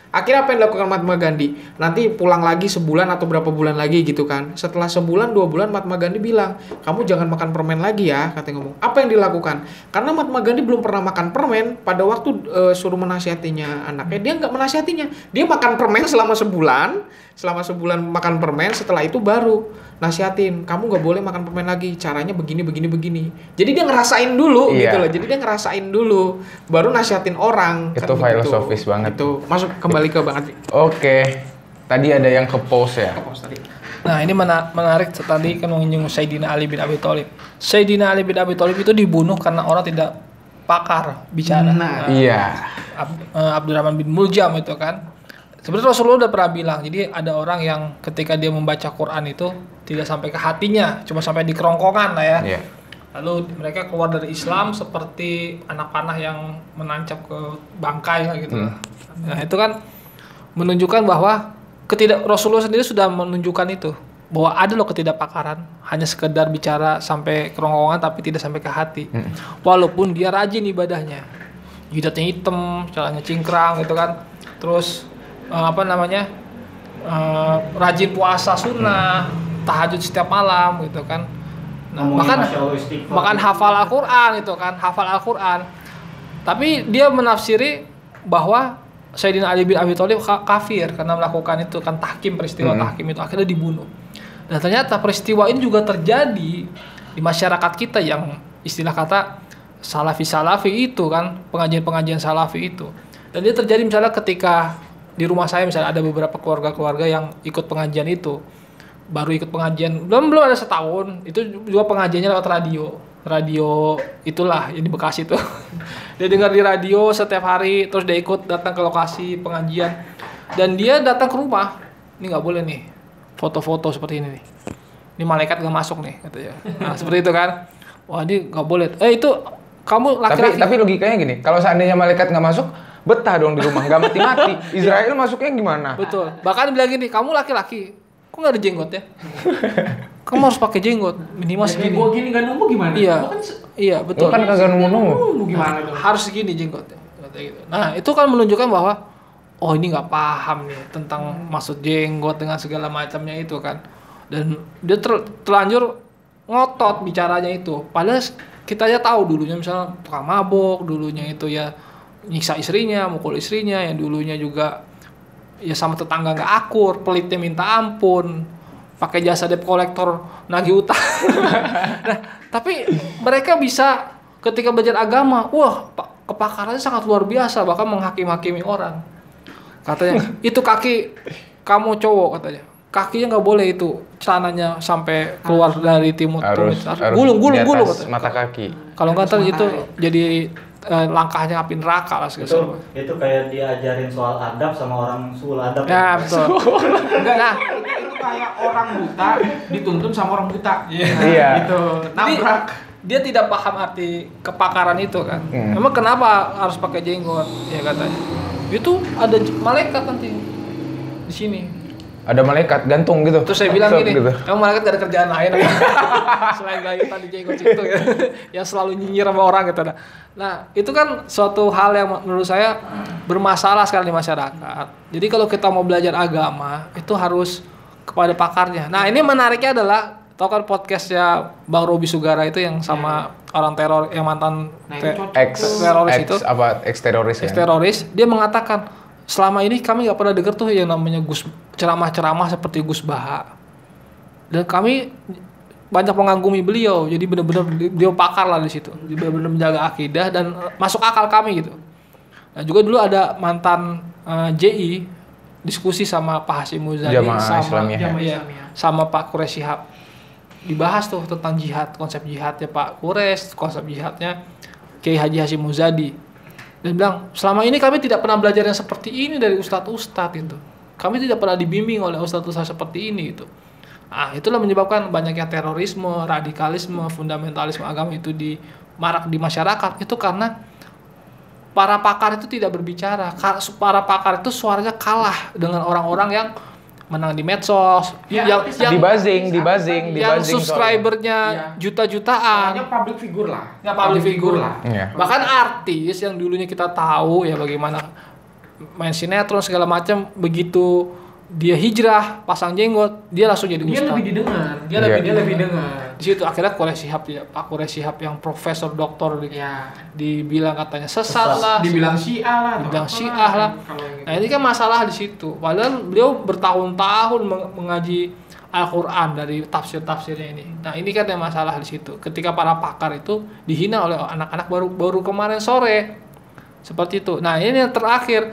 Akhirnya apa yang dilakukan Mahatma Gandhi? Nanti pulang lagi sebulan atau berapa bulan lagi gitu kan. Setelah sebulan 2 bulan Mahatma Gandhi bilang, kamu jangan makan permen lagi ya, katanya ngomong. Apa yang dilakukan? Karena Mahatma Gandhi belum pernah makan permen, pada waktu suruh menasihatinya anaknya, dia nggak menasihatinya. Dia makan permen selama sebulan makan permen, setelah itu baru nasihatin, kamu nggak boleh makan permen lagi, caranya begini. Jadi dia ngerasain dulu gitu loh. Jadi dia ngerasain dulu, baru nasihatin orang. Itu kan filosofis banget. Itu masuk kembali ke Bang Adri. Oke. Tadi ada yang ke pause ya. Nah ini menarik tadi kan mengunjung Sayyidina Ali bin Abi Thalib. Sayyidina Ali bin Abi Thalib itu dibunuh karena orang tidak pakar bicara. Iya. Abdurrahman bin Muljam itu kan. Sebenarnya Rasulullah udah pernah bilang, jadi ada orang yang ketika dia membaca Quran itu tidak sampai ke hatinya, cuma sampai di kerongkongan lah ya. Iya. Lalu mereka keluar dari Islam seperti anak panah yang menancap ke bangkai lah gitu. Nah itu kan menunjukkan bahwa Rasulullah sendiri sudah menunjukkan itu, bahwa ada loh ketidakpakaran, hanya sekedar bicara sampai kerongkongan tapi tidak sampai ke hati. Walaupun dia rajin ibadahnya, jidatnya hitam, caranya cingkrang gitu kan, terus rajin puasa sunnah, tahajud setiap malam gitu kan. Nah, bahkan hafal Al-Quran itu kan, hafal Al-Quran. Tapi dia menafsiri bahwa Sayyidina Ali bin Abi Thalib kafir karena melakukan itu kan peristiwa tahkim itu, akhirnya dibunuh. Dan ternyata peristiwa ini juga terjadi di masyarakat kita yang istilah kata salafi itu kan, pengajian salafi itu. Dan dia terjadi misalnya ketika di rumah saya misalnya ada beberapa keluarga yang ikut pengajian itu, baru ikut pengajian belum ada setahun, itu juga pengajiannya lewat radio itulah yang di Bekasi itu. Dia dengar di radio setiap hari, terus dia ikut datang ke lokasi pengajian, dan dia datang ke rumah, ini nggak boleh nih foto-foto seperti ini nih, ini malaikat nggak masuk nih katanya. Nah seperti itu kan, wah ini nggak boleh. Itu kamu laki-laki. Tapi logikanya gini, kalau seandainya malaikat nggak masuk, betah dong di rumah, nggak mati-mati. Israel masuknya gimana? Betul. Bahkan bilang gini, kamu laki-laki, kok nggak ada jenggot ya? Kamu harus pakai jenggot minimal segini. Gua gini nggak nunggu gimana? Iya betul. Lu kan kagak nunggu. Gimana dong? Harus segini jenggotnya. Gitu. Nah itu kan menunjukkan bahwa ini nggak paham nih tentang maksud jenggot dengan segala macamnya itu kan. Dan dia terlanjur ngotot bicaranya itu. Padahal kita aja tahu dulunya misalnya tukang mabok, dulunya itu ya nyiksa istrinya, mukul istrinya, yang dulunya juga ya sama tetangga nggak akur, pelitnya minta ampun, pakai jasa debt collector, nagih utang. Nah, tapi mereka bisa ketika belajar agama, wah kepakarannya sangat luar biasa, bahkan menghakimi orang. Katanya, itu kaki kamu cowok katanya, kakinya nggak boleh itu celananya sampai keluar dari timur, harus gulung katanya. Mata kaki. Kalau nggak tahu itu jadi langkahnya api neraka lah segala. Itu kayak diajarin soal adab sama orang sul adab. Ya betul. Nah, itu kayak orang buta dituntun sama orang buta. Iya. Gitu. Nabrak. Dia tidak paham arti kepakaran itu kan. Emang kenapa harus pakai jenggot? Ya katanya. Itu ada malaikat nanti di sini. Ada malaikat gantung gitu. Terus saya bilang gini, gitu. emang malaikat gak ada kerjaan lain selain gayutan di jenggot situ ya. Yang selalu nyinyir sama orang gitu. Nah, itu kan suatu hal yang menurut saya bermasalah sekarang di masyarakat. Jadi kalau kita mau belajar agama, itu harus kepada pakarnya. Nah, ini menariknya adalah, tau kan podcastnya Bang Robi Sugara itu yang sama orang teror, yang mantan ex-teroris, dia mengatakan, selama ini kami nggak pernah dengar tuh yang namanya ceramah-ceramah seperti Gus Baha, dan kami banyak mengagumi beliau. Jadi benar-benar beliau pakar lah di situ, benar-benar menjaga akidah dan masuk akal kami gitu. Nah juga dulu ada mantan JI diskusi sama Pak Hasyim Muzadi sama Pak Quraisy Shihab, dibahas tuh tentang jihad, konsep jihadnya Pak Quraisy, konsep jihadnya Kiai Haji Hasyim Muzadi. Dan bilang, selama ini kami tidak pernah belajar yang seperti ini dari ustadz-ustadz itu. Kami tidak pernah dibimbing oleh ustadz-ustadz seperti ini gitu. Nah, itulah menyebabkan banyaknya terorisme, radikalisme, fundamentalisme agama itu marak di masyarakat. Itu karena para pakar itu tidak berbicara. Para pakar itu suaranya kalah dengan orang-orang yang menang di medsos, yang dibazing yang subscribernya juta-jutaan. Soalnya public figure lah. Ya public figure lah. Yeah. Bahkan artis yang dulunya kita tahu ya bagaimana main sinetron segala macam, begitu dia hijrah pasang jenggot dia langsung jadi Dia ustaz. lebih didengar. Iya. Dia lebih dengar. Di situ akhirnya Pak Quraish Shihab yang profesor doktor Ya. dibilang katanya sesat lah, Dibilang Syiah lah. atau dibilang apa Syiah lah. Kalau yang gitu. Nah ini kan masalah di situ. Padahal beliau bertahun-tahun mengaji Al-Quran dari tafsir-tafsirnya ini. Nah ini kan yang masalah di situ. Ketika para pakar itu dihina oleh anak-anak baru kemarin sore, seperti itu. Nah ini yang terakhir,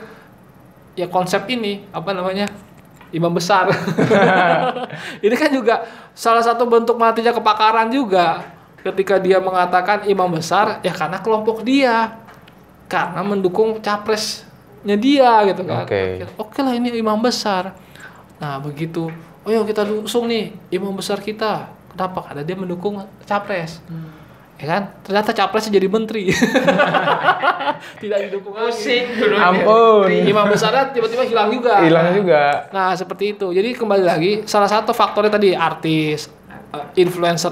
ya konsep ini apa namanya, imam besar. Ini kan juga salah satu bentuk matinya kepakaran juga. Ketika dia mengatakan imam besar, ya karena kelompok dia, karena mendukung capresnya dia gitu kan. Oke lah ini imam besar. Nah begitu, oh yuk kita usung nih imam besar kita. Kenapa? Karena dia mendukung capres. Ya kan? Ternyata capresnya jadi menteri. Tidak didukung lagi. Pusing dulu. Ampun. Imam besarnya tiba-tiba hilang juga. Hilang juga. Nah, seperti itu. Jadi kembali lagi, salah satu faktornya tadi artis, influencer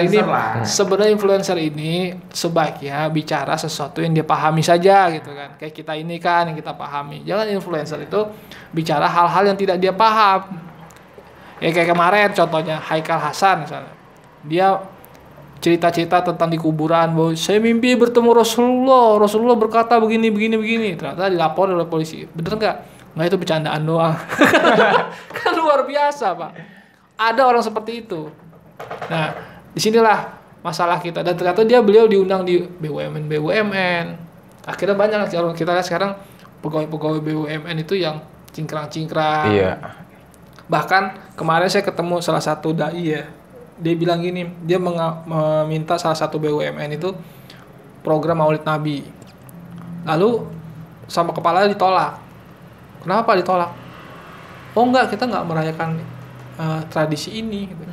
ini lah. sebenarnya influencer ini sebaiknya bicara sesuatu yang dia pahami saja gitu kan. Kayak kita ini kan yang kita pahami. Jangan influencer itu bicara hal-hal yang tidak dia paham. Ya kayak kemarin contohnya Haikal Hasan misalnya. Dia cerita-cerita tentang di kuburan bahwa saya mimpi bertemu Rasulullah berkata begini. Ternyata dilapor oleh polisi. Bener nggak? Nggak, itu bercandaan doang. Kan luar biasa Pak. Ada orang seperti itu. Nah, disinilah masalah kita. Dan ternyata beliau diundang di BUMN. Akhirnya banyak kita lihat sekarang pegawai-pegawai BUMN itu yang cingkrang-cingkrang. Iya. Bahkan kemarin saya ketemu salah satu dai ya. Dia bilang gini, dia meminta salah satu BUMN itu program Maulid Nabi. Lalu sama kepala ditolak. Kenapa ditolak? Oh enggak, kita nggak merayakan tradisi ini. Gitu.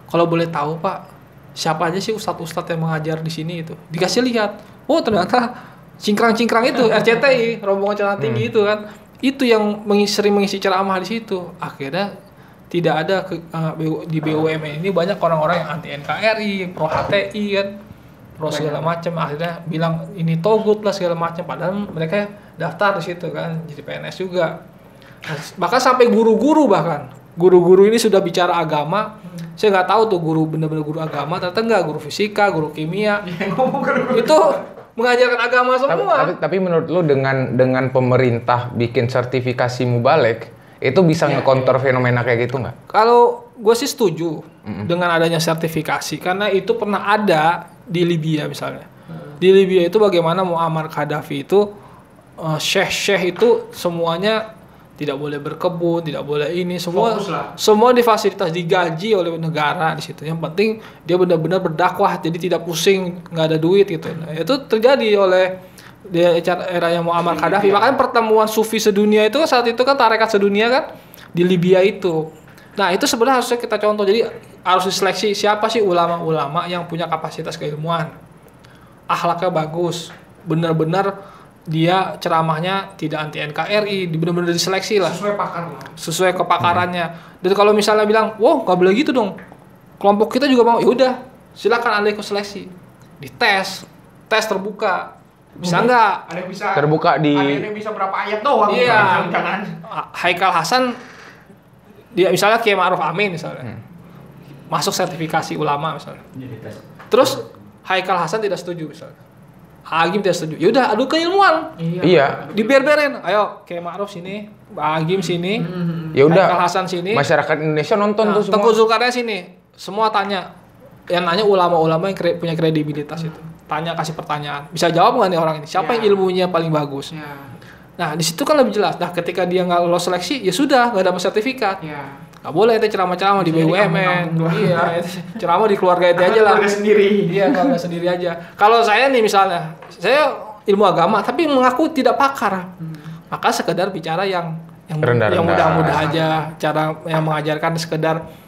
Kalau boleh tahu Pak, siapa aja sih ustadz-ustadz yang mengajar di sini itu? Dikasih lihat, oh ternyata cingkrang-cingkrang itu RCTI, rombongan celana tinggi itu kan, itu yang sering mengisi ceramah di situ. Akhirnya tidak ada di BUMN ini banyak orang-orang yang anti NKRI, pro HTI kan, pro segala macam. Akhirnya bilang ini togut lah segala macam. Padahal mereka daftar di situ kan, jadi PNS juga. Bahkan sampai guru-guru ini sudah bicara agama. Saya nggak tahu tuh guru bener-bener guru agama, ternyata nggak, guru fisika, guru kimia. Itu mengajarkan agama semua. Tapi menurut lu dengan pemerintah bikin sertifikasi mubalek itu bisa ngekonter fenomena kayak gitu nggak? Kalau gue sih setuju dengan adanya sertifikasi, karena itu pernah ada di Libya misalnya. Di Libya itu bagaimana Muammar Gaddafi itu syekh itu semuanya tidak boleh berkebun, tidak boleh ini, semua difasilitasi, digaji oleh negara di situ. Yang penting dia benar-benar berdakwah, jadi tidak pusing, nggak ada duit gitu. Nah, itu terjadi oleh di era yang Muammar Gaddafi. Makanya pertemuan sufi sedunia itu saat itu kan tarekat sedunia kan di Libya itu. Nah itu sebenarnya harusnya kita contoh. Jadi harus diseleksi siapa sih ulama-ulama yang punya kapasitas keilmuan, akhlaknya bagus, benar-benar dia ceramahnya tidak anti NKRI, benar-benar diseleksi lah. Sesuai kepakarannya. Dan kalau misalnya bilang, wow nggak boleh gitu dong, kelompok kita juga mau, ya udah silakan Anda ikut seleksi, dites, tes terbuka. Bisa nggak? Ada yang bisa terbuka di. Ada yang bisa berapa ayat doang. Iya. Jangan. Haikal Hasan, dia misalnya Kiai Ma'ruf Amin misalnya, masuk sertifikasi ulama misalnya. Jadi tes. Terus Haikal Hasan tidak setuju misalnya. Agim tidak setuju. Yaudah adu keilmuan. Iya. Diber-berin. Ayo Kiai Ma'ruf sini, Agim sini, Ya udah. Haikal Hasan sini. Masyarakat Indonesia nonton tuh semua. Tengku Zulkarnain sini. Semua tanya. Yang nanya ulama-ulama yang punya kredibilitas itu. Tanya, kasih pertanyaan. Bisa jawab nggak nih orang ini? Siapa yang ilmunya paling bagus? Ya. Nah, di situ kan lebih jelas. Nah, ketika dia nggak lolos seleksi, ya sudah, nggak dapat sertifikat. Ya. Nggak boleh itu ceramah-ceramah di Jadi BUMN. kampung-kampung doang. Iya, itu ceramah di keluarga itu aja lah. Keluarga sendiri. Iya, keluarga sendiri aja. Kalau saya nih misalnya, saya ilmu agama tapi mengaku tidak pakar. Maka sekedar bicara yang Rendah-rendah. mudah-mudah aja, cara yang mengajarkan sekedar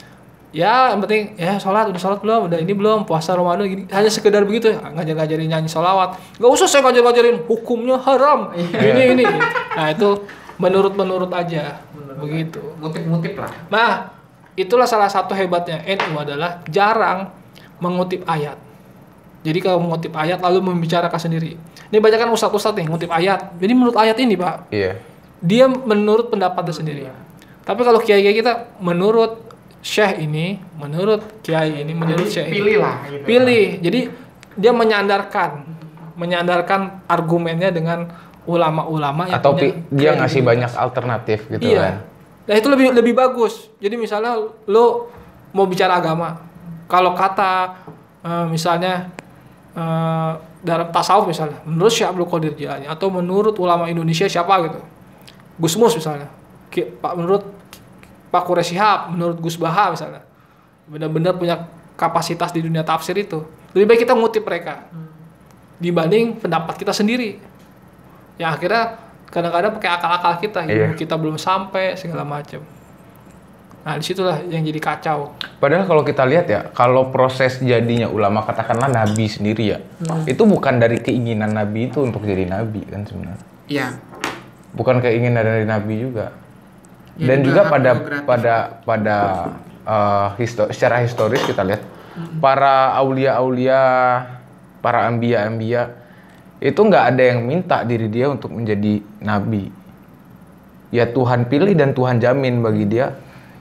ya yang penting ya udah sholat belum, udah ini belum, puasa Ramadan gini, hanya sekedar begitu ya, ngajarin nyanyi sholawat, nggak usah saya ngajarin hukumnya haram ini. Nah itu menurut aja begitu. Ngutip-ngutip lah. Nah itulah salah satu hebatnya NU adalah jarang mengutip ayat. Jadi kalau mengutip ayat lalu membicarakan sendiri. Ini banyak kan ustadz-ustadz nih ngutip ayat. Jadi menurut ayat ini Pak, Iya. dia menurut pendapatnya sendiri. Tapi kalau kiai-kiai kita menurut syekh ini, menurut kiai ini, menurut syekh ini. Pilih lah. Gitu. Pilih. Jadi dia menyandarkan argumennya dengan ulama-ulama yang Atau punya dia ngasih kredibilitas. banyak alternatif gitu Iya. kan. Nah itu lebih bagus. Jadi misalnya lo mau bicara agama, kalau kata misalnya dalam tasawuf misalnya, menurut Syekh Abdul Qadir Jilani atau menurut ulama Indonesia siapa gitu, Gus Mus misalnya, menurut Pak Quraisy Shihab, menurut Gus Baha misalnya, benar-benar punya kapasitas di dunia tafsir itu. Lebih baik kita ngutip mereka dibanding pendapat kita sendiri. Yang akhirnya kadang-kadang pakai akal-akal kita, ilmu kita belum sampai segala macam. Nah disitulah yang jadi kacau. Padahal kalau kita lihat ya, kalau proses jadinya ulama katakanlah nabi sendiri ya, itu bukan dari keinginan nabi itu untuk jadi nabi kan sebenarnya. Iya. Bukan keinginan dari nabi juga. Ya, Dan juga juga hak pada secara historis kita lihat para aulia-aulia, para ambia-ambia itu nggak ada yang minta diri dia untuk menjadi nabi. Ya Tuhan pilih dan Tuhan jamin bagi dia.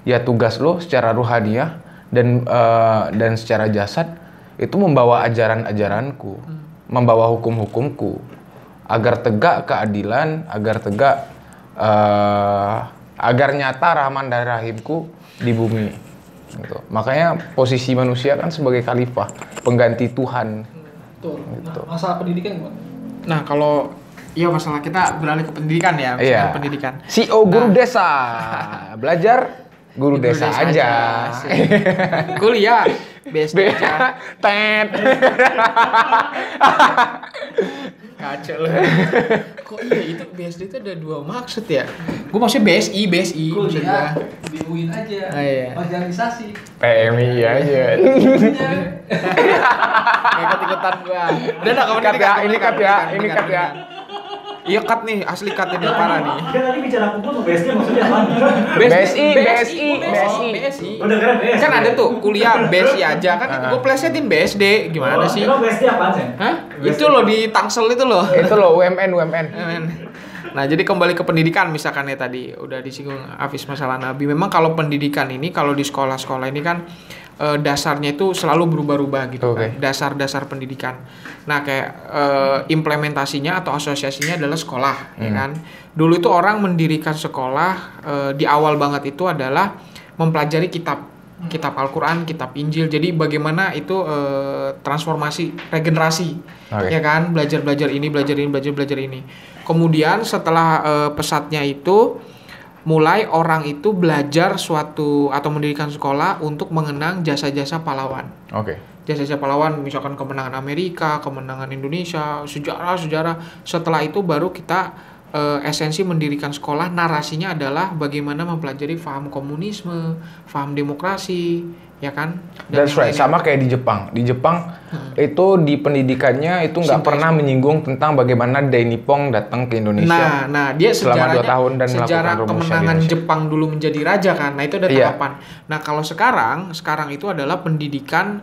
Ya tugas lo secara ruhaniah dan secara jasad itu membawa ajaran-ajaranku, membawa hukum-hukumku agar tegak keadilan, agar nyata rahman dan rahimku di bumi. Gitu. Makanya posisi manusia kan sebagai khalifah, pengganti Tuhan. Betul. Gitu. Nah, masalah pendidikan gimana? Nah kalau iya masalah kita beralih ke pendidikan ya, masalah pendidikan. CEO guru desa, belajar guru desa aja. Kuliah BSD aja. Tet. Kacau loh. Kok iya itu BSD itu ada dua maksud ya? Gue maksudnya BSI maksud gua. Di UIN aja. Oh, iya. Organisasi. PMI aja. Ikut-ikutan gua. Udah dah kamu Cut ya, ini cut ya. Iya cut nih, asli cut ini parah nih. Kan tadi bicara kumpul tuh BSD maksudnya apa? BSI. Udah keren BSD. Kan ada tuh kuliah BSI aja kan gue plesetin BSD gimana sih? Emang BSD apaan sih? Hah? Itu loh di Tangsel itu loh. Itu loh UMN. Nah, jadi kembali ke pendidikan misalkan ya tadi udah disinggung Hafiz masalah Nabi. Memang kalau pendidikan ini kalau di sekolah-sekolah ini kan dasarnya itu selalu berubah-ubah gitu kan. Dasar-dasar pendidikan. Nah, kayak implementasinya atau asosiasinya adalah sekolah, ya kan. Dulu itu orang mendirikan sekolah di awal banget itu adalah mempelajari kitab Al-Quran, kitab Injil. Jadi bagaimana itu transformasi, regenerasi, ya kan, belajar ini. Kemudian setelah pesatnya itu, mulai orang itu belajar suatu atau mendirikan sekolah untuk mengenang jasa-jasa pahlawan. Jasa-jasa pahlawan, misalkan kemenangan Amerika, kemenangan Indonesia, sejarah. Setelah itu baru kita esensi mendirikan sekolah, narasinya adalah bagaimana mempelajari faham komunisme, faham demokrasi, ya kan? That's right, sama kayak di Jepang. Di Jepang itu di pendidikannya itu nggak pernah menyinggung tentang bagaimana Dai Nippon datang ke Indonesia. Nah dia selama 2 tahun dan sejarah melakukan kemenangan Jepang dulu menjadi raja kan. Nah itu ada tahapan. Nah kalau sekarang itu adalah pendidikan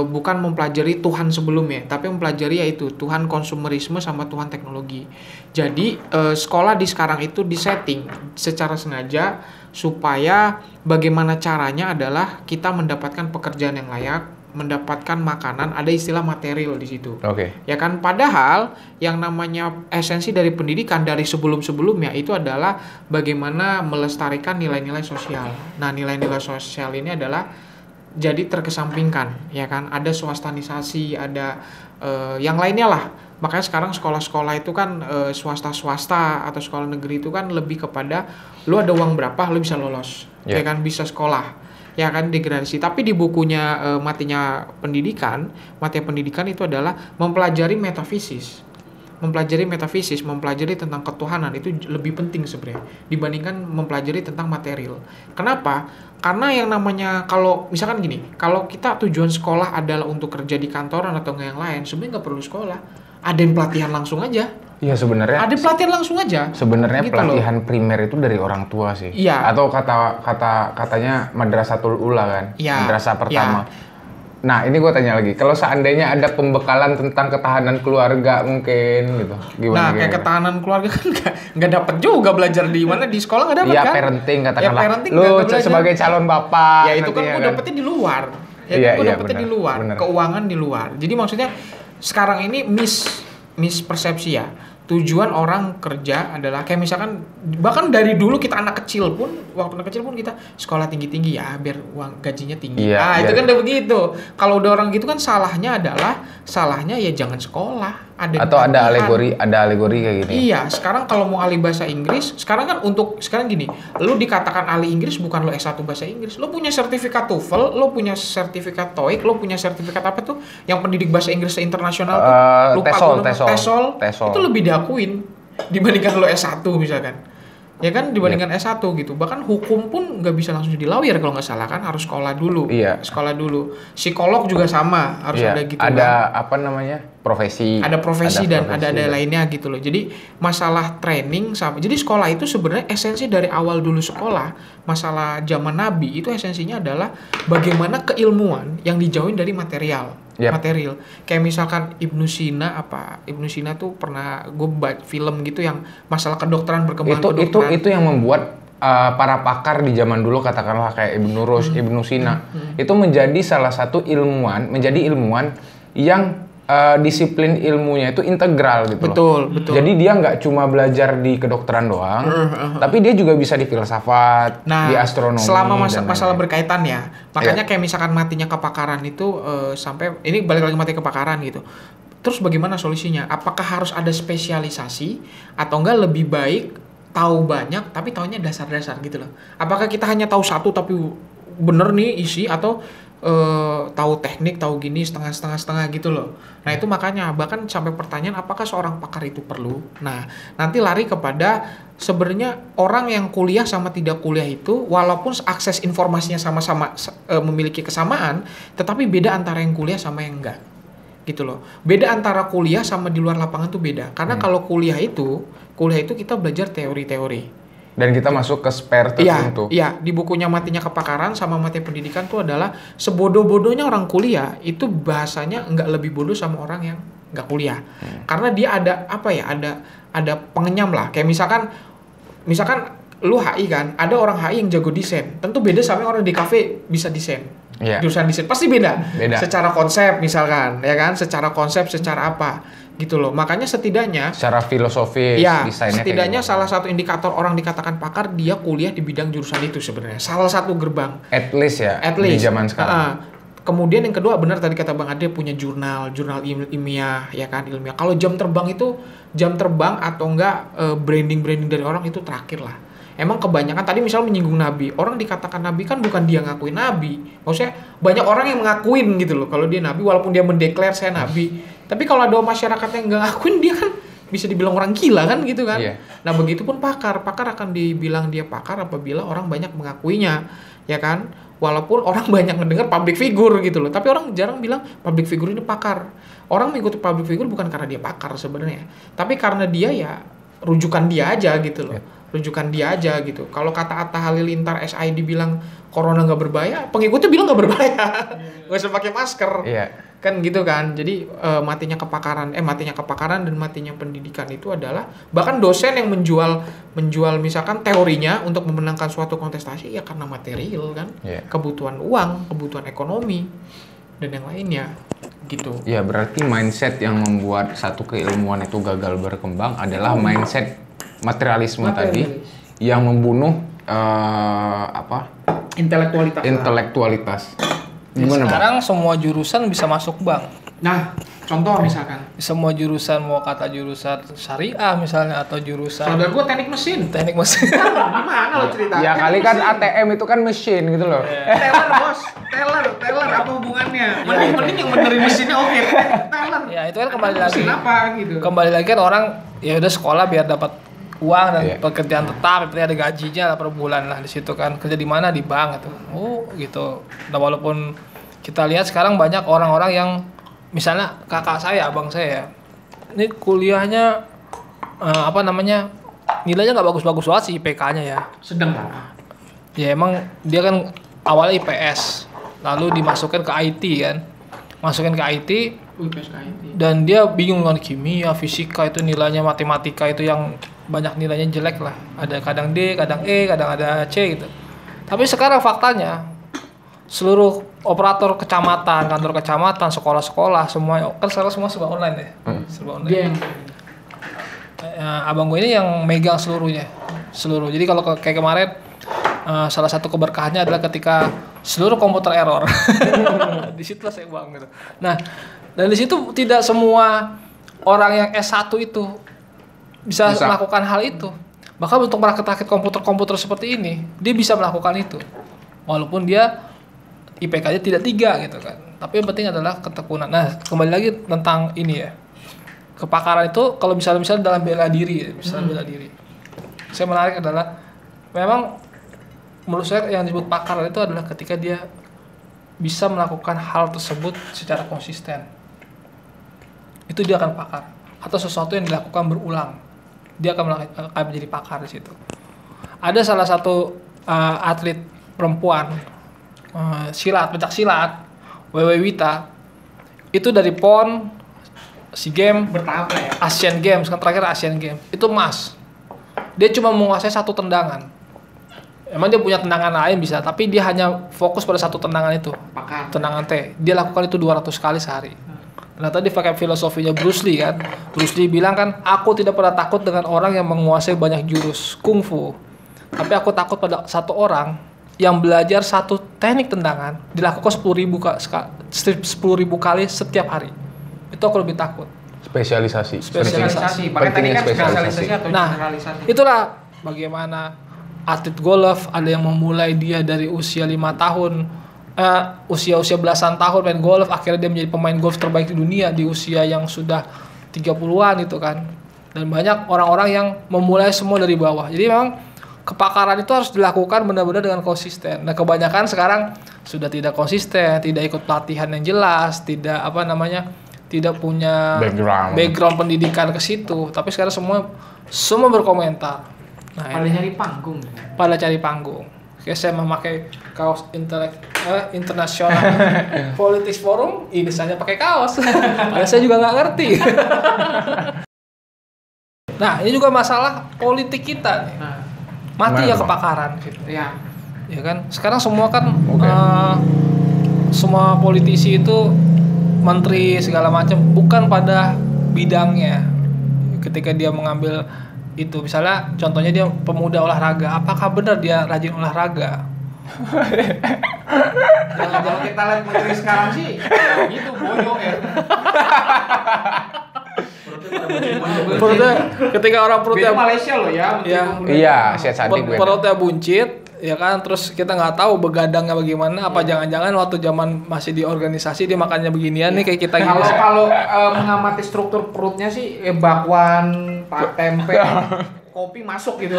bukan mempelajari Tuhan sebelumnya, tapi mempelajari yaitu Tuhan konsumerisme sama Tuhan teknologi. Jadi sekolah di sekarang itu disetting secara sengaja supaya bagaimana caranya adalah kita mendapatkan pekerjaan yang layak, mendapatkan makanan, ada istilah material di situ. Ya kan, padahal yang namanya esensi dari pendidikan dari sebelum-sebelumnya itu adalah bagaimana melestarikan nilai-nilai sosial. Nah, nilai-nilai sosial ini adalah jadi terkesampingkan, ya kan, ada swastanisasi, ada yang lainnya lah. Makanya sekarang sekolah-sekolah itu kan swasta atau sekolah negeri itu kan lebih kepada lu ada uang berapa lu bisa lolos, ya kan, bisa sekolah, ya kan, degradasi. Tapi di bukunya materi pendidikan itu adalah mempelajari metafisis, mempelajari tentang ketuhanan itu lebih penting sebenarnya dibandingkan mempelajari tentang material. Kenapa? Karena yang namanya kalau misalkan gini, kalau kita tujuan sekolah adalah untuk kerja di kantoran atau nggak yang lain, sebenarnya nggak perlu sekolah. Ada yang pelatihan langsung aja. Iya sebenarnya. Ada pelatihan langsung aja. Sebenarnya gitu pelatihan primer itu dari orang tua sih. Iya. Atau katanya madrasatul ula kan. Iya. Madrasah pertama. Iya. Nah, ini gue tanya lagi. Kalau seandainya ada pembekalan tentang ketahanan keluarga mungkin gitu. Gimana? Nah, kayak ketahanan keluarga kan nggak dapet juga belajar di mana, di sekolah nggak dapet Iya, kan? parenting katakanlah. Ya, parenting Lu nggak belajar. sebagai calon bapak. Ya itu kan nantinya gue dapetnya di luar. Ya Iya, gue iya, dapetnya benar, di luar, benar. keuangan di luar. Jadi maksudnya sekarang ini mispersepsi ya. Tujuan orang kerja adalah kayak misalkan bahkan dari dulu kita anak kecil pun, waktu anak kecil pun kita sekolah tinggi-tinggi ya biar uang gajinya tinggi. Iya, Itu biar- kan udah begitu. Kalau udah orang gitu kan salahnya ya jangan sekolah. Atau ada alegori kayak gini. Iya, sekarang kalau mau ahli bahasa Inggris, sekarang gini, lu dikatakan ahli Inggris bukan lu S1 bahasa Inggris, lu punya sertifikat TOEFL, lu punya sertifikat TOEIC, lu punya sertifikat apa tuh yang pendidik bahasa Inggris internasional tuh, lupa TESOL, gua namanya, TESOL. itu lebih diakuin dibandingkan lu S1 misalkan. Ya kan dibandingkan S1 gitu. Bahkan hukum pun nggak bisa langsung jadi lawyer kalau nggak salah kan, harus sekolah dulu. Iya. Sekolah dulu. Psikolog juga sama, harus Iya, ada gitu ada kan. apa namanya? Profesi. Ada profesi dan profesi, ada ya. lainnya gitu loh. Jadi masalah training sama. Jadi sekolah itu sebenarnya esensi dari awal dulu sekolah, masalah zaman Nabi itu esensinya adalah bagaimana keilmuan yang dijauhin dari material. Yap. Material. Kayak misalkan Ibnu Sina tuh pernah gue buat film gitu yang masalah kedokteran berkembang Itu yang membuat para pakar di zaman dulu katakanlah kayak Ibnu Rushd, Ibnu Sina itu menjadi salah satu menjadi ilmuwan yang disiplin ilmunya itu integral gitu loh. Betul. Jadi dia nggak cuma belajar di kedokteran doang, tapi dia juga bisa di filsafat, di astronomi. Selama dan masalah lain-lain. berkaitan ya, makanya kayak misalkan matinya kepakaran itu sampai ini balik lagi mati kepakaran gitu. Terus bagaimana solusinya? Apakah harus ada spesialisasi atau enggak lebih baik tahu banyak tapi taunya dasar-dasar gitu loh? Apakah kita hanya tahu satu tapi bener nih isi atau tahu teknik, tahu gini setengah gitu loh. Nah itu makanya bahkan sampai pertanyaan apakah seorang pakar itu perlu. Nah nanti lari kepada sebenarnya orang yang kuliah sama tidak kuliah itu walaupun akses informasinya sama-sama memiliki kesamaan, tetapi beda antara yang kuliah sama yang enggak. Gitu loh. Beda antara kuliah sama di luar lapangan tuh beda. Karena kalau kuliah itu kita belajar teori-teori. Dan kita masuk ke spare tertentu. Iya, di bukunya Matinya Kepakaran sama Mati Pendidikan tuh adalah sebodoh-bodohnya orang kuliah itu bahasanya nggak lebih bodoh sama orang yang nggak kuliah. Karena dia ada ada pengenyam lah. Kayak misalkan lu HI kan, ada orang HI yang jago desain. Tentu beda sama orang di kafe bisa desain. Iya. Jurusan desain pasti beda. Secara konsep misalkan, ya kan? Secara konsep, secara apa? Gitu loh. Makanya setidaknya Secara filosofis, desainnya setidaknya kayak salah satu indikator orang dikatakan pakar dia kuliah di bidang jurusan itu sebenarnya. Salah satu gerbang. At least Di zaman sekarang. Kemudian yang kedua benar tadi kata Bang Ade punya jurnal ilmiah ya kan ilmiah. Kalau jam terbang atau enggak branding dari orang itu terakhir lah. Emang kebanyakan tadi misalnya menyinggung Nabi. Orang dikatakan Nabi kan bukan dia ngakuin Nabi. Maksudnya banyak orang yang mengakuin gitu loh. Kalau dia Nabi walaupun dia mendeklar saya Nabi. Tapi kalau ada masyarakat yang nggak ngakuin dia kan bisa dibilang orang gila kan gitu kan. Iya. Nah begitupun pakar akan dibilang dia pakar apabila orang banyak mengakuinya. Ya kan. Walaupun orang banyak mendengar public figure gitu loh. Tapi orang jarang bilang public figure ini pakar. Orang mengikuti public figure bukan karena dia pakar sebenarnya. Tapi karena dia ya rujukan dia aja gitu loh. Rujukan dia aja gitu. Kalau kata Atta Halilintar SID bilang corona nggak berbahaya, pengikutnya bilang nggak berbahaya, nggak usah pakai masker, kan gitu kan. Jadi matinya kepakaran dan matinya pendidikan itu adalah bahkan dosen yang menjual misalkan teorinya untuk memenangkan suatu kontestasi ya karena material kan, kebutuhan uang, kebutuhan ekonomi dan yang lainnya gitu. Ya berarti mindset yang membuat satu keilmuan itu gagal berkembang adalah mindset materialisme tadi yang membunuh intelektualitas. Gimana, sekarang semua jurusan bisa masuk Bang. Nah, contoh misalkan semua jurusan mau kata jurusan syariah misalnya atau jurusan saudara gue teknik mesin. Gimana lo cerita? Ya kali kan ATM itu kan mesin gitu loh. Teller bos, teller apa hubungannya? Mending yang benerin mesinnya oke. Teller. Ya itu kan kembali lagi. Mesin apa gitu? Kembali lagi kan orang ya udah sekolah biar dapat uang dan pekerjaan tetap, berarti ada gajinya lah per bulan lah di situ kan. Kerja di mana di bank gitu. Oh gitu. Nah walaupun kita lihat sekarang banyak orang-orang yang misalnya kakak saya, abang saya, ini kuliahnya nilainya nggak bagus-bagus banget sih IPK-nya ya. Sedang lah. Ya emang dia kan awalnya IPS, lalu dimasukkan ke IT kan, masukin ke IT, IT. dan dia bingung kan kimia, fisika itu nilainya, matematika itu yang banyak nilainya jelek lah, ada kadang D, kadang E, kadang ada C gitu. Tapi sekarang faktanya seluruh operator kecamatan, kantor kecamatan, sekolah-sekolah semua kan sekarang semua serba online ya, serba online. Dia yang Abang gue ini yang megang seluruh. Jadi kalau kayak kemarin salah satu keberkahannya adalah ketika seluruh komputer error. Di situ lah saya bang gitu. Nah, dan di situ tidak semua orang yang S1 itu bisa melakukan hal itu. Bahkan untuk merakit-rakit komputer seperti ini, dia bisa melakukan itu. Walaupun dia IPK-nya tidak 3 gitu kan. Tapi yang penting adalah ketekunan. Nah, kembali lagi tentang ini ya. Kepakaran itu kalau misalnya dalam bela diri ya, bela diri. Saya menarik adalah memang menurut saya yang disebut pakar itu adalah ketika dia bisa melakukan hal tersebut secara konsisten. Itu dia akan pakar. Atau sesuatu yang dilakukan berulang, dia akan menjadi pakar di situ. Ada salah satu atlet perempuan pencak silat, Wewe Wita, itu dari PON, SEA Games, bertahap lah ya. Asian Games, kan terakhir Asian Games, itu emas. Dia cuma menguasai satu tendangan. Emang dia punya tendangan lain bisa, tapi dia hanya fokus pada satu tendangan itu. Pakar. Tendangan T. Dia lakukan itu 200 kali sehari. Ternyata dia pakai filosofinya Bruce Lee kan. Bruce Lee bilang kan, aku tidak pernah takut dengan orang yang menguasai banyak jurus kungfu. Tapi aku takut pada satu orang yang belajar satu teknik tendangan dilakukan 10.000 kali setiap hari. Itu aku lebih takut. Spesialisasi. Pakai tadi kan spesialisasi atau Nah, generalisasi. itulah bagaimana atlet golf ada yang memulai dia dari usia 5 tahun, usia belasan tahun main golf, akhirnya dia menjadi pemain golf terbaik di dunia di usia yang sudah 30-an itu kan. Dan banyak orang-orang yang memulai semua dari bawah. Jadi memang kepakaran itu harus dilakukan benar-benar dengan konsisten. Nah, kebanyakan sekarang sudah tidak konsisten, tidak ikut pelatihan yang jelas, tidak tidak punya background pendidikan ke situ. Tapi sekarang semua berkomentar. Nah, pada cari panggung. Kayak saya memakai kaos internasional Politics Forum, ini saya pakai kaos. Padahal saya juga nggak ngerti. Nah, ini juga masalah politik kita nih. Mati ya kepakaran gitu. Ya kan? Sekarang semua kan semua politisi itu menteri segala macam bukan pada bidangnya. Ketika dia mengambil itu, misalnya contohnya dia pemuda olahraga, apakah benar dia rajin olahraga? Kalau kita lihat menteri sekarang sih gitu boyok ya. Perutnya ketika orang perutnya Malaysia loh ya. Iya, sehat-sehat gue. Perutnya buncit, ya kan, terus kita nggak tahu begadangnya bagaimana, apa jangan-jangan waktu zaman masih di organisasi dia makannya beginian nih kayak kita gini. Kalau mengamati struktur perutnya sih bakwan, tempe, kopi masuk gitu.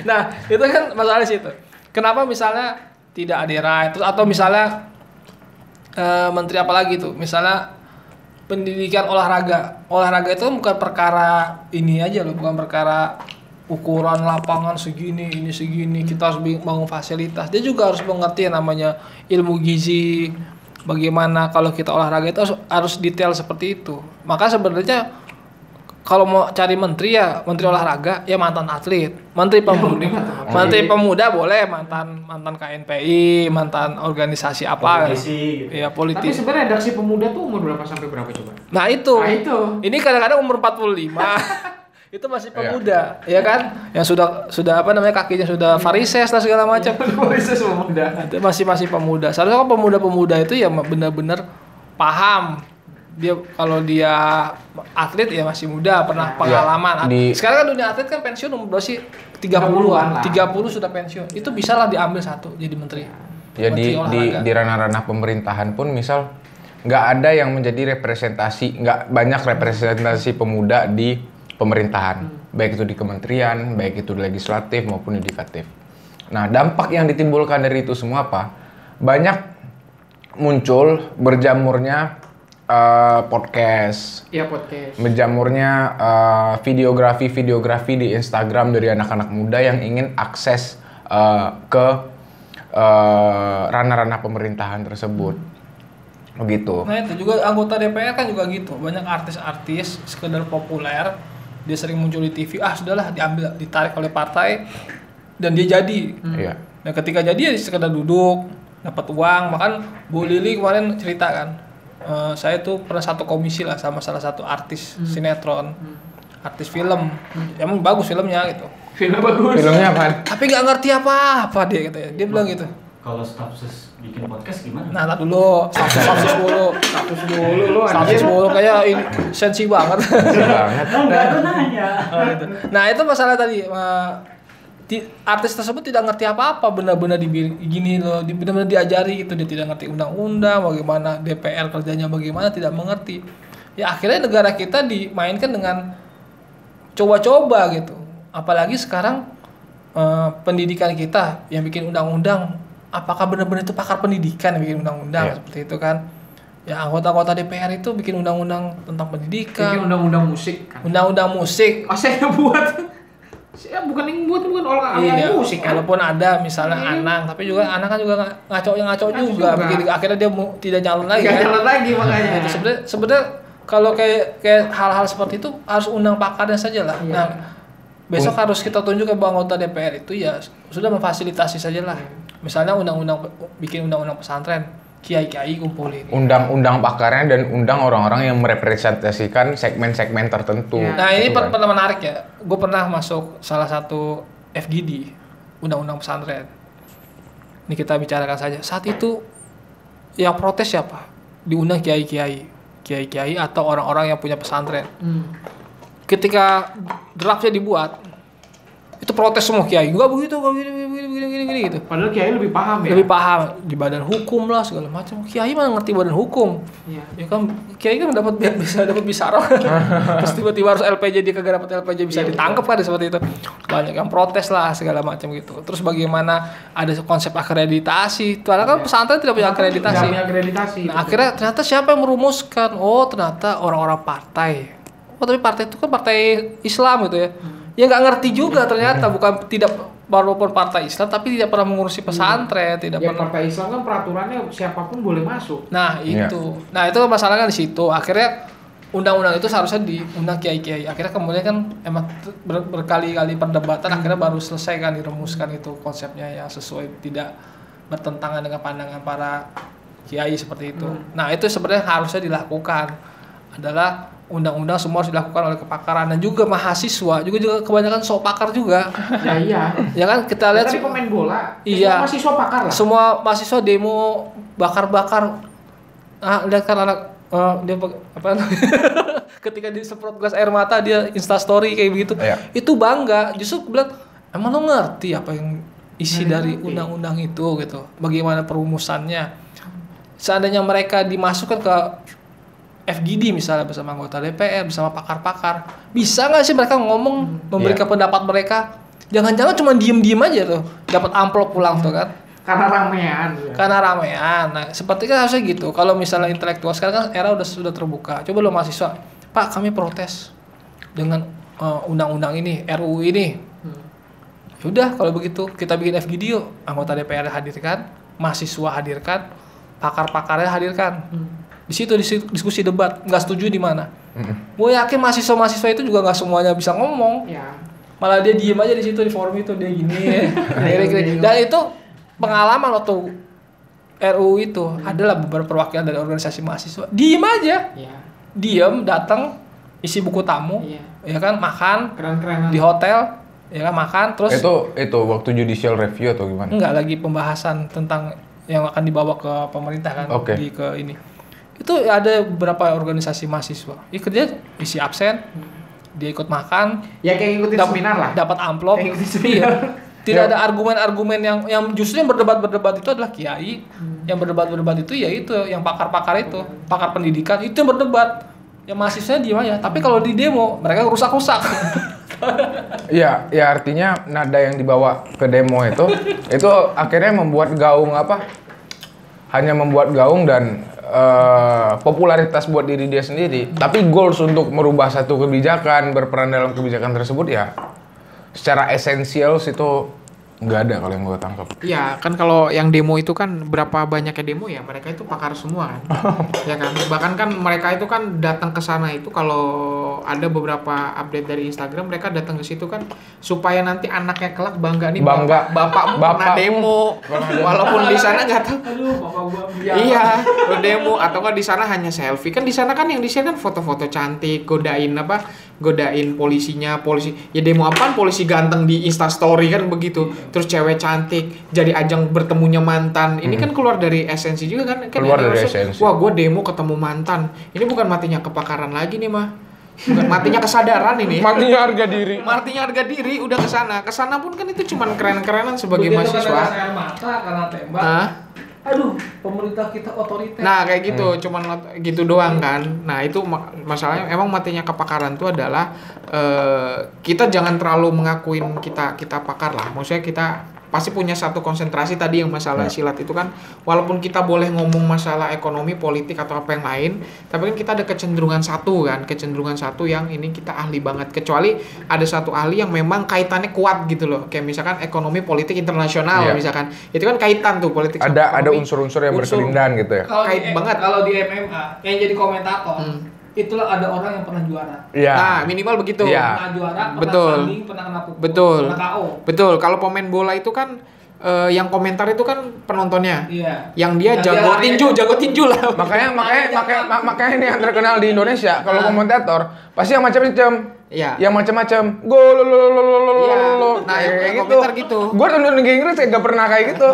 Nah, itu kan masalah di situ. Kenapa misalnya tidak ada terus atau misalnya menteri apa lagi tuh? Misalnya pendidikan olahraga. Olahraga itu bukan perkara ini aja loh, bukan perkara ukuran lapangan segini, ini segini, kita harus bangun fasilitas. Dia juga harus mengerti yang namanya ilmu gizi, bagaimana kalau kita olahraga itu harus detail seperti itu. Maka sebenarnya kalau mau cari menteri ya menteri olahraga ya mantan atlet, menteri pemuda boleh mantan KNPI, mantan organisasi apa, politisi, gitu. Ya politisi. Tapi sebenarnya redaksi pemuda tuh umur berapa sampai berapa coba? Nah itu. Ini kadang-kadang umur 45 itu masih pemuda, ya kan? Yang sudah apa namanya kakinya sudah varises dan segala macam. Varises pemuda. Itu masih pemuda. Seharusnya kan pemuda-pemuda itu ya benar-benar paham. Dia kalau dia atlet ya masih muda, pernah pengalaman. Sekarang kan dunia atlet kan pensiun umur berapa sih? 30-an. 30 sudah pensiun. Itu bisa lah diambil satu jadi menteri. Ya di ranah-ranah pemerintahan pun misal nggak ada yang menjadi representasi, nggak banyak representasi pemuda di pemerintahan, baik itu di kementerian, baik itu di legislatif maupun yudikatif. Nah, dampak yang ditimbulkan dari itu semua apa? Banyak muncul berjamurnya podcast. Iya, podcast. Menjamurnya videografi di Instagram dari anak-anak muda yang ingin akses ke ranah-ranah pemerintahan tersebut. Begitu. Nah itu juga anggota DPR kan juga gitu, banyak artis-artis sekedar populer, dia sering muncul di TV, sudahlah ditarik oleh partai dan dia jadi. Iya. Nah ketika jadi ya sekedar duduk, dapat uang. Bahkan Bu Lili kemarin cerita kan, saya tuh pernah satu komisi lah sama salah satu artis sinetron, artis film, emang bagus filmnya gitu. Film bagus. Filmnya apa? Tapi nggak ngerti apa-apa dia katanya. Dia bilang gitu. Kalau staff sus bikin podcast gimana? Nah, tak dulu, status dulu, Lu status dulu kayak ini sensi banget. Banget. Enggak ada nanya. Nah, itu masalah tadi. Artis tersebut tidak ngerti apa-apa, benar-benar gini loh, benar-benar diajari gitu, dia tidak ngerti undang-undang, bagaimana DPR kerjanya bagaimana, tidak mengerti. Ya akhirnya negara kita dimainkan dengan coba-coba gitu. Apalagi sekarang pendidikan kita yang bikin undang-undang, apakah benar-benar itu pakar pendidikan yang bikin undang-undang seperti itu kan? Ya anggota-anggota DPR itu bikin undang-undang tentang pendidikan, bikin undang-undang musik kan. undang-undang musik. Saya buat. Saya bukan yang buat, bukan orang musik kan. Walaupun ada misalnya Anang, tapi juga Anang kan juga ngaco juga. Bikin, akhirnya dia tidak nyalon lagi. Nggak nyalon lagi makanya. Itu sebenarnya kalau kayak hal-hal seperti itu harus undang pakarnya saja lah. Iya. Nah, besok harus kita tunjuk ke anggota DPR itu ya sudah memfasilitasi saja lah. Misalnya bikin undang-undang pesantren, kiai-kiai kumpulin. Undang-undang pakarnya dan undang orang-orang yang merepresentasikan segmen-segmen tertentu. Ya. Nah ini Gitu kan. pernah menarik ya. Gue pernah masuk salah satu FGD, undang-undang pesantren. Ini kita bicarakan saja. Saat itu yang protes siapa? Diundang kiai-kiai atau orang-orang yang punya pesantren. Ketika draftnya dibuat, itu protes semua kiai. Enggak begitu, gini gitu. Padahal kiai lebih paham ya. Lebih paham di badan hukum lah segala macam. Kiai mana ngerti badan hukum? Iya. Ya kan kiai kan bisa dapat bisaroh. Terus tiba-tiba harus LPJ, dia kagak dapat LPJ bisa ditangkap kan seperti itu. Banyak yang protes lah segala macam gitu. Terus bagaimana ada konsep akreditasi? Padahal kan pesantren tidak punya akreditasi. Tidak punya akreditasi. Nah, akhirnya ternyata siapa yang merumuskan? Oh, ternyata orang-orang partai. Oh, tapi partai itu kan partai Islam gitu ya. Ya nggak ngerti juga ternyata, bukan tidak walaupun partai Islam tapi tidak pernah mengurusi pesantren, tidak Ya pernah. partai Islam kan peraturannya siapapun boleh masuk. Nah itu, nah itu masalahnya di situ. Akhirnya undang-undang itu seharusnya diundang kiai-kiai. Akhirnya kemudian kan emang berkali-kali perdebatan, akhirnya baru selesai kan dirumuskan itu konsepnya yang sesuai, tidak bertentangan dengan pandangan para kiai seperti itu. Nah itu sebenarnya harusnya dilakukan adalah undang-undang semua harus dilakukan oleh kepakaran, dan juga mahasiswa juga kebanyakan sok pakar juga. Ya iya. Ya kan kita lihat Tadi pemain bola. Iya. Semua mahasiswa pakar lah. semua mahasiswa demo bakar-bakar. Lihat kan anak dia apa ketika disemprot gas air mata dia instastory kayak begitu. Iya. Itu bangga. Justru bilang emang lo ngerti apa yang isi dari undang-undang itu gitu. Bagaimana perumusannya. Seandainya mereka dimasukkan ke FGD misalnya bersama anggota DPR, bersama pakar-pakar, bisa nggak sih mereka ngomong, memberikan pendapat mereka? Jangan-jangan cuma diem-diem aja tuh, dapat amplop pulang tuh kan? Karena ramean. Ya. Karena ramean. Nah, seperti kan harusnya gitu. Kalau misalnya intelektual sekarang kan era sudah terbuka. Coba lo mahasiswa, Pak kami protes dengan undang-undang ini, RUU ini. Yaudah kalau begitu kita bikin FGD yuk, anggota DPR hadirkan, mahasiswa hadirkan, pakar-pakarnya hadirkan. Di situ diskusi debat, nggak setuju di mana. Gue yakin mahasiswa itu juga nggak semuanya bisa ngomong. Ya. Malah dia diem aja di situ di forum itu, dia gini. Dan itu pengalaman waktu RUU itu adalah beberapa perwakilan dari organisasi mahasiswa diem aja, diem datang isi buku tamu, ya kan makan Keren-kerenan. di hotel, ya kan makan terus. Itu waktu judicial review atau gimana? Enggak, lagi pembahasan tentang yang akan dibawa ke pemerintah kan, Oke. ke ini. Itu ada beberapa organisasi mahasiswa. Dia kerja isi absen, dia ikut makan, Ya kayak ngikutin seminar lah. dapat amplop. Kayak ngikutin seminar. Tidak ada argumen-argumen yang justru yang berdebat itu adalah kiai. Yang berdebat itu ya itu yang pakar-pakar itu, pakar pendidikan itu yang berdebat. Yang mahasiswanya diam aja. Tapi kalau di demo mereka rusak-rusak. Iya, ya artinya nada yang dibawa ke demo itu akhirnya membuat gaung hanya membuat gaung dan popularitas buat diri dia sendiri. Tapi goals untuk merubah satu kebijakan, berperan dalam kebijakan tersebut ya secara esensial itu Nggak ada kalau yang gue tangkap. Iya, kan kalau yang demo itu kan berapa banyaknya demo ya, mereka itu pakar semua kan. Ya kan, bahkan kan mereka itu kan datang ke sana itu kalau ada beberapa update dari Instagram mereka datang ke situ kan supaya nanti anaknya kelak bangga nih Bangga. bapakmu pernah demo. Walaupun di sana nggak tahu. Aduh, bapak gua Iya, lo demo atau kan di sana hanya selfie. Kan di sana kan yang di-share kan foto-foto cantik, godain polisinya, polisi. Ya demo apaan polisi ganteng di Insta story kan begitu. Terus cewek cantik jadi ajang bertemunya mantan. Ini kan keluar dari esensi juga kan. Keluar ini dari maksud, esensi. wah, gue demo ketemu mantan. Ini bukan matinya kepakaran lagi nih, mah. Bukan matinya kesadaran ini. Matinya harga diri. Matinya harga diri udah kesana. Kesana pun kan itu cuman keren-kerenan sebagai begitu kena gas mahasiswa. air mata karena tembak. Hah? Aduh, pemerintah kita otoriter. Nah kayak gitu, cuman gitu doang kan. Nah itu masalahnya emang matinya kepakaran itu adalah kita jangan terlalu mengakuin kita pakar lah. Maksudnya kita pasti punya satu konsentrasi tadi yang masalah silat itu kan. Walaupun kita boleh ngomong masalah ekonomi, politik atau apa yang lain, tapi kan kita ada kecenderungan satu yang ini kita ahli banget. Kecuali ada satu ahli yang memang kaitannya kuat gitu loh. Kayak misalkan ekonomi, politik internasional misalkan. Itu kan kaitan tuh politik sama Ada ekonomi. unsur-unsur yang berkelindahan gitu ya. Kait banget. Kalau di MMA yang jadi komentator, itulah ada orang yang pernah juara. Iya. Nah, minimal begitu. Iya. Pernah juara, pernah Betul. tanding, pernah kena pukul, Betul. pernah KO. Betul. Kalau pemain bola itu kan yang komentar itu kan penontonnya. Iya. Yang dia Yang dia jago tinju lah. Makanya ini yang terkenal di Indonesia kalau komentator pasti yang macam-macam. Iya. Yang macam-macam. Gol. Iya. Nah, yang komentar gitu. Gua nonton Liga Inggris nggak pernah kayak gitu.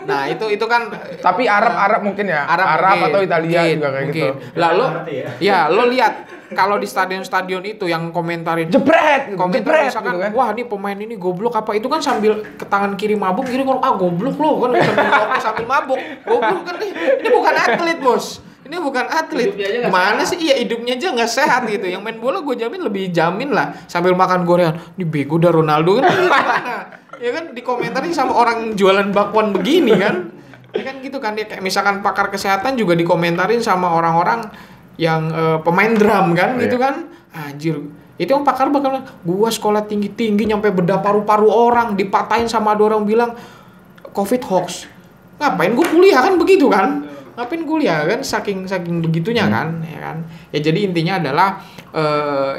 Nah, itu kan Tapi Arab mungkin ya. Arab mungkin. atau Italia Mungkin, juga kayak mungkin. gitu. Lalu Ngerti ya? ya lo lihat kalau di stadion-stadion itu yang komentarin Jebret, komentar misalkan, gitu kan. wah ini pemain ini goblok apa, itu kan sambil ke tangan kiri mabuk, kiri kalau goblok lo kan sambil ngerokok sambil mabuk, goblok kan ini bukan atlet bos, ini bukan atlet, Hidupnya aja nggak gimana sehat. sih, iya hidupnya aja nggak sehat gitu, yang main bola gue jamin lebih jamin lah sambil makan gorengan, ini bego dah Ronaldo kan, gimana? Ya kan dikomentarin sama orang jualan bakwan begini kan, ya kan gitu kan, dia kayak misalkan pakar kesehatan juga dikomentarin sama orang-orang yang pemain drum kan gitu kan, anjir itu yang pakar bakal gua sekolah tinggi nyampe bedah paru-paru orang dipatahin sama ada orang bilang covid hoax, ngapain gua kuliah kan begitu kan, ngapain kuliah kan saking begitunya kan, ya kan, ya jadi intinya adalah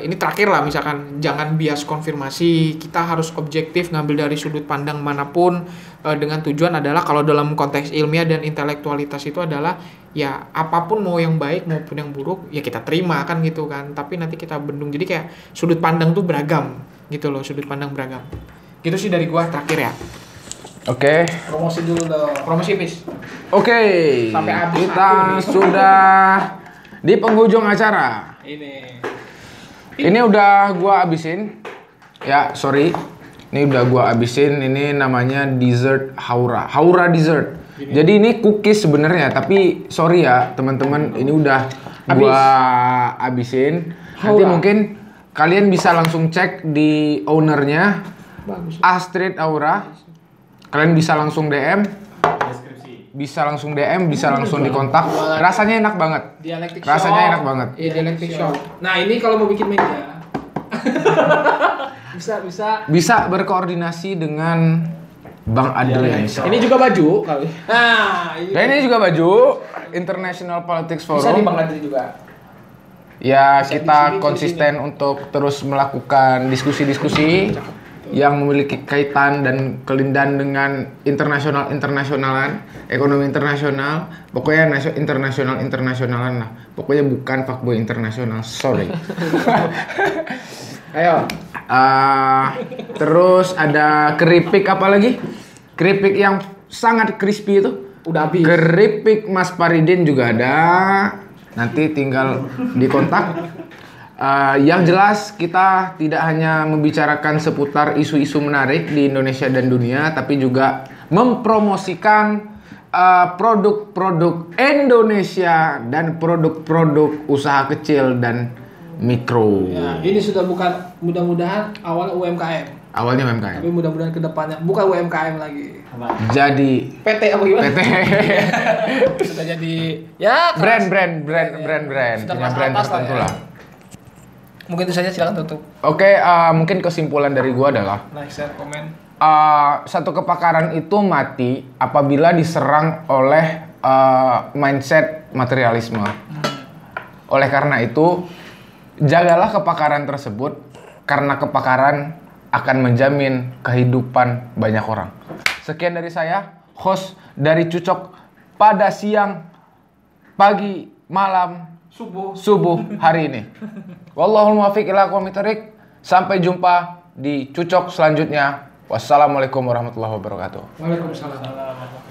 ini terakhir lah, misalkan jangan bias konfirmasi, kita harus objektif ngambil dari sudut pandang manapun, dengan tujuan adalah kalau dalam konteks ilmiah dan intelektualitas itu adalah ya apapun mau yang baik maupun yang buruk ya kita terima kan gitu kan, tapi nanti kita bendung, jadi kayak sudut pandang tuh beragam gitu loh, sudut pandang beragam gitu sih dari gua terakhir ya. Oke. Promosi dulu dong. Promosi bis. Oke. Sampai habis Kita sudah di penghujung acara. Ini udah gua abisin. Ya, sorry. Ini udah gua abisin. Ini namanya dessert Haura. Haura dessert. Jadi ini cookies sebenarnya, tapi sorry ya teman-teman, ini udah gua abisin. Nanti mungkin kalian bisa langsung cek di ownernya, Astrid Aura. Kalian bisa langsung DM. Bisa langsung DM, bisa langsung dikontak. Rasanya enak banget. Dialektik Rasanya shop. enak banget. Iya, dialektik shop. Nah, ini kalau mau bikin media. bisa. Bisa berkoordinasi dengan Bang Adriansyah. Ini juga baju kali. Nah, ini Dan ini juga baju International Politics Bisa di Forum. Bang Adri juga. Ya, Bisa kita di sini, konsisten untuk terus melakukan diskusi-diskusi yang memiliki kaitan dan kelindahan dengan internasionalan, ekonomi internasional, pokoknya internasionalan lah. Pokoknya bukan fuckboy internasional, sorry. Ayo. Terus ada keripik apa lagi? Keripik yang sangat crispy itu. Udah habis. Keripik Mas Paridin juga ada. Nanti tinggal dikontak. Yang jelas kita tidak hanya membicarakan seputar isu-isu menarik di Indonesia dan dunia, tapi juga mempromosikan produk-produk Indonesia dan produk-produk usaha kecil dan mikro. Ya, ini sudah bukan, mudah-mudahan awal UMKM. Awalnya UMKM. Tapi mudah-mudahan kedepannya bukan UMKM lagi. Jadi PT apa gimana? PT Sudah jadi ya brand Sudah punya kelas brand atas tertentu lah ya. lah. Mungkin itu saja, silakan tutup. Oke, mungkin kesimpulan dari gua adalah Like, share, komen. satu kepakaran itu mati apabila diserang oleh mindset materialisme. Oleh karena itu, jagalah kepakaran tersebut karena kepakaran akan menjamin kehidupan banyak orang. Sekian dari saya, host dari Cucok pada siang, pagi, malam, subuh hari ini. Wallahul muwaffiq ila aqwamit thoriq. Sampai jumpa di Cucok selanjutnya. Wassalamualaikum warahmatullahi wabarakatuh. Waalaikumsalam.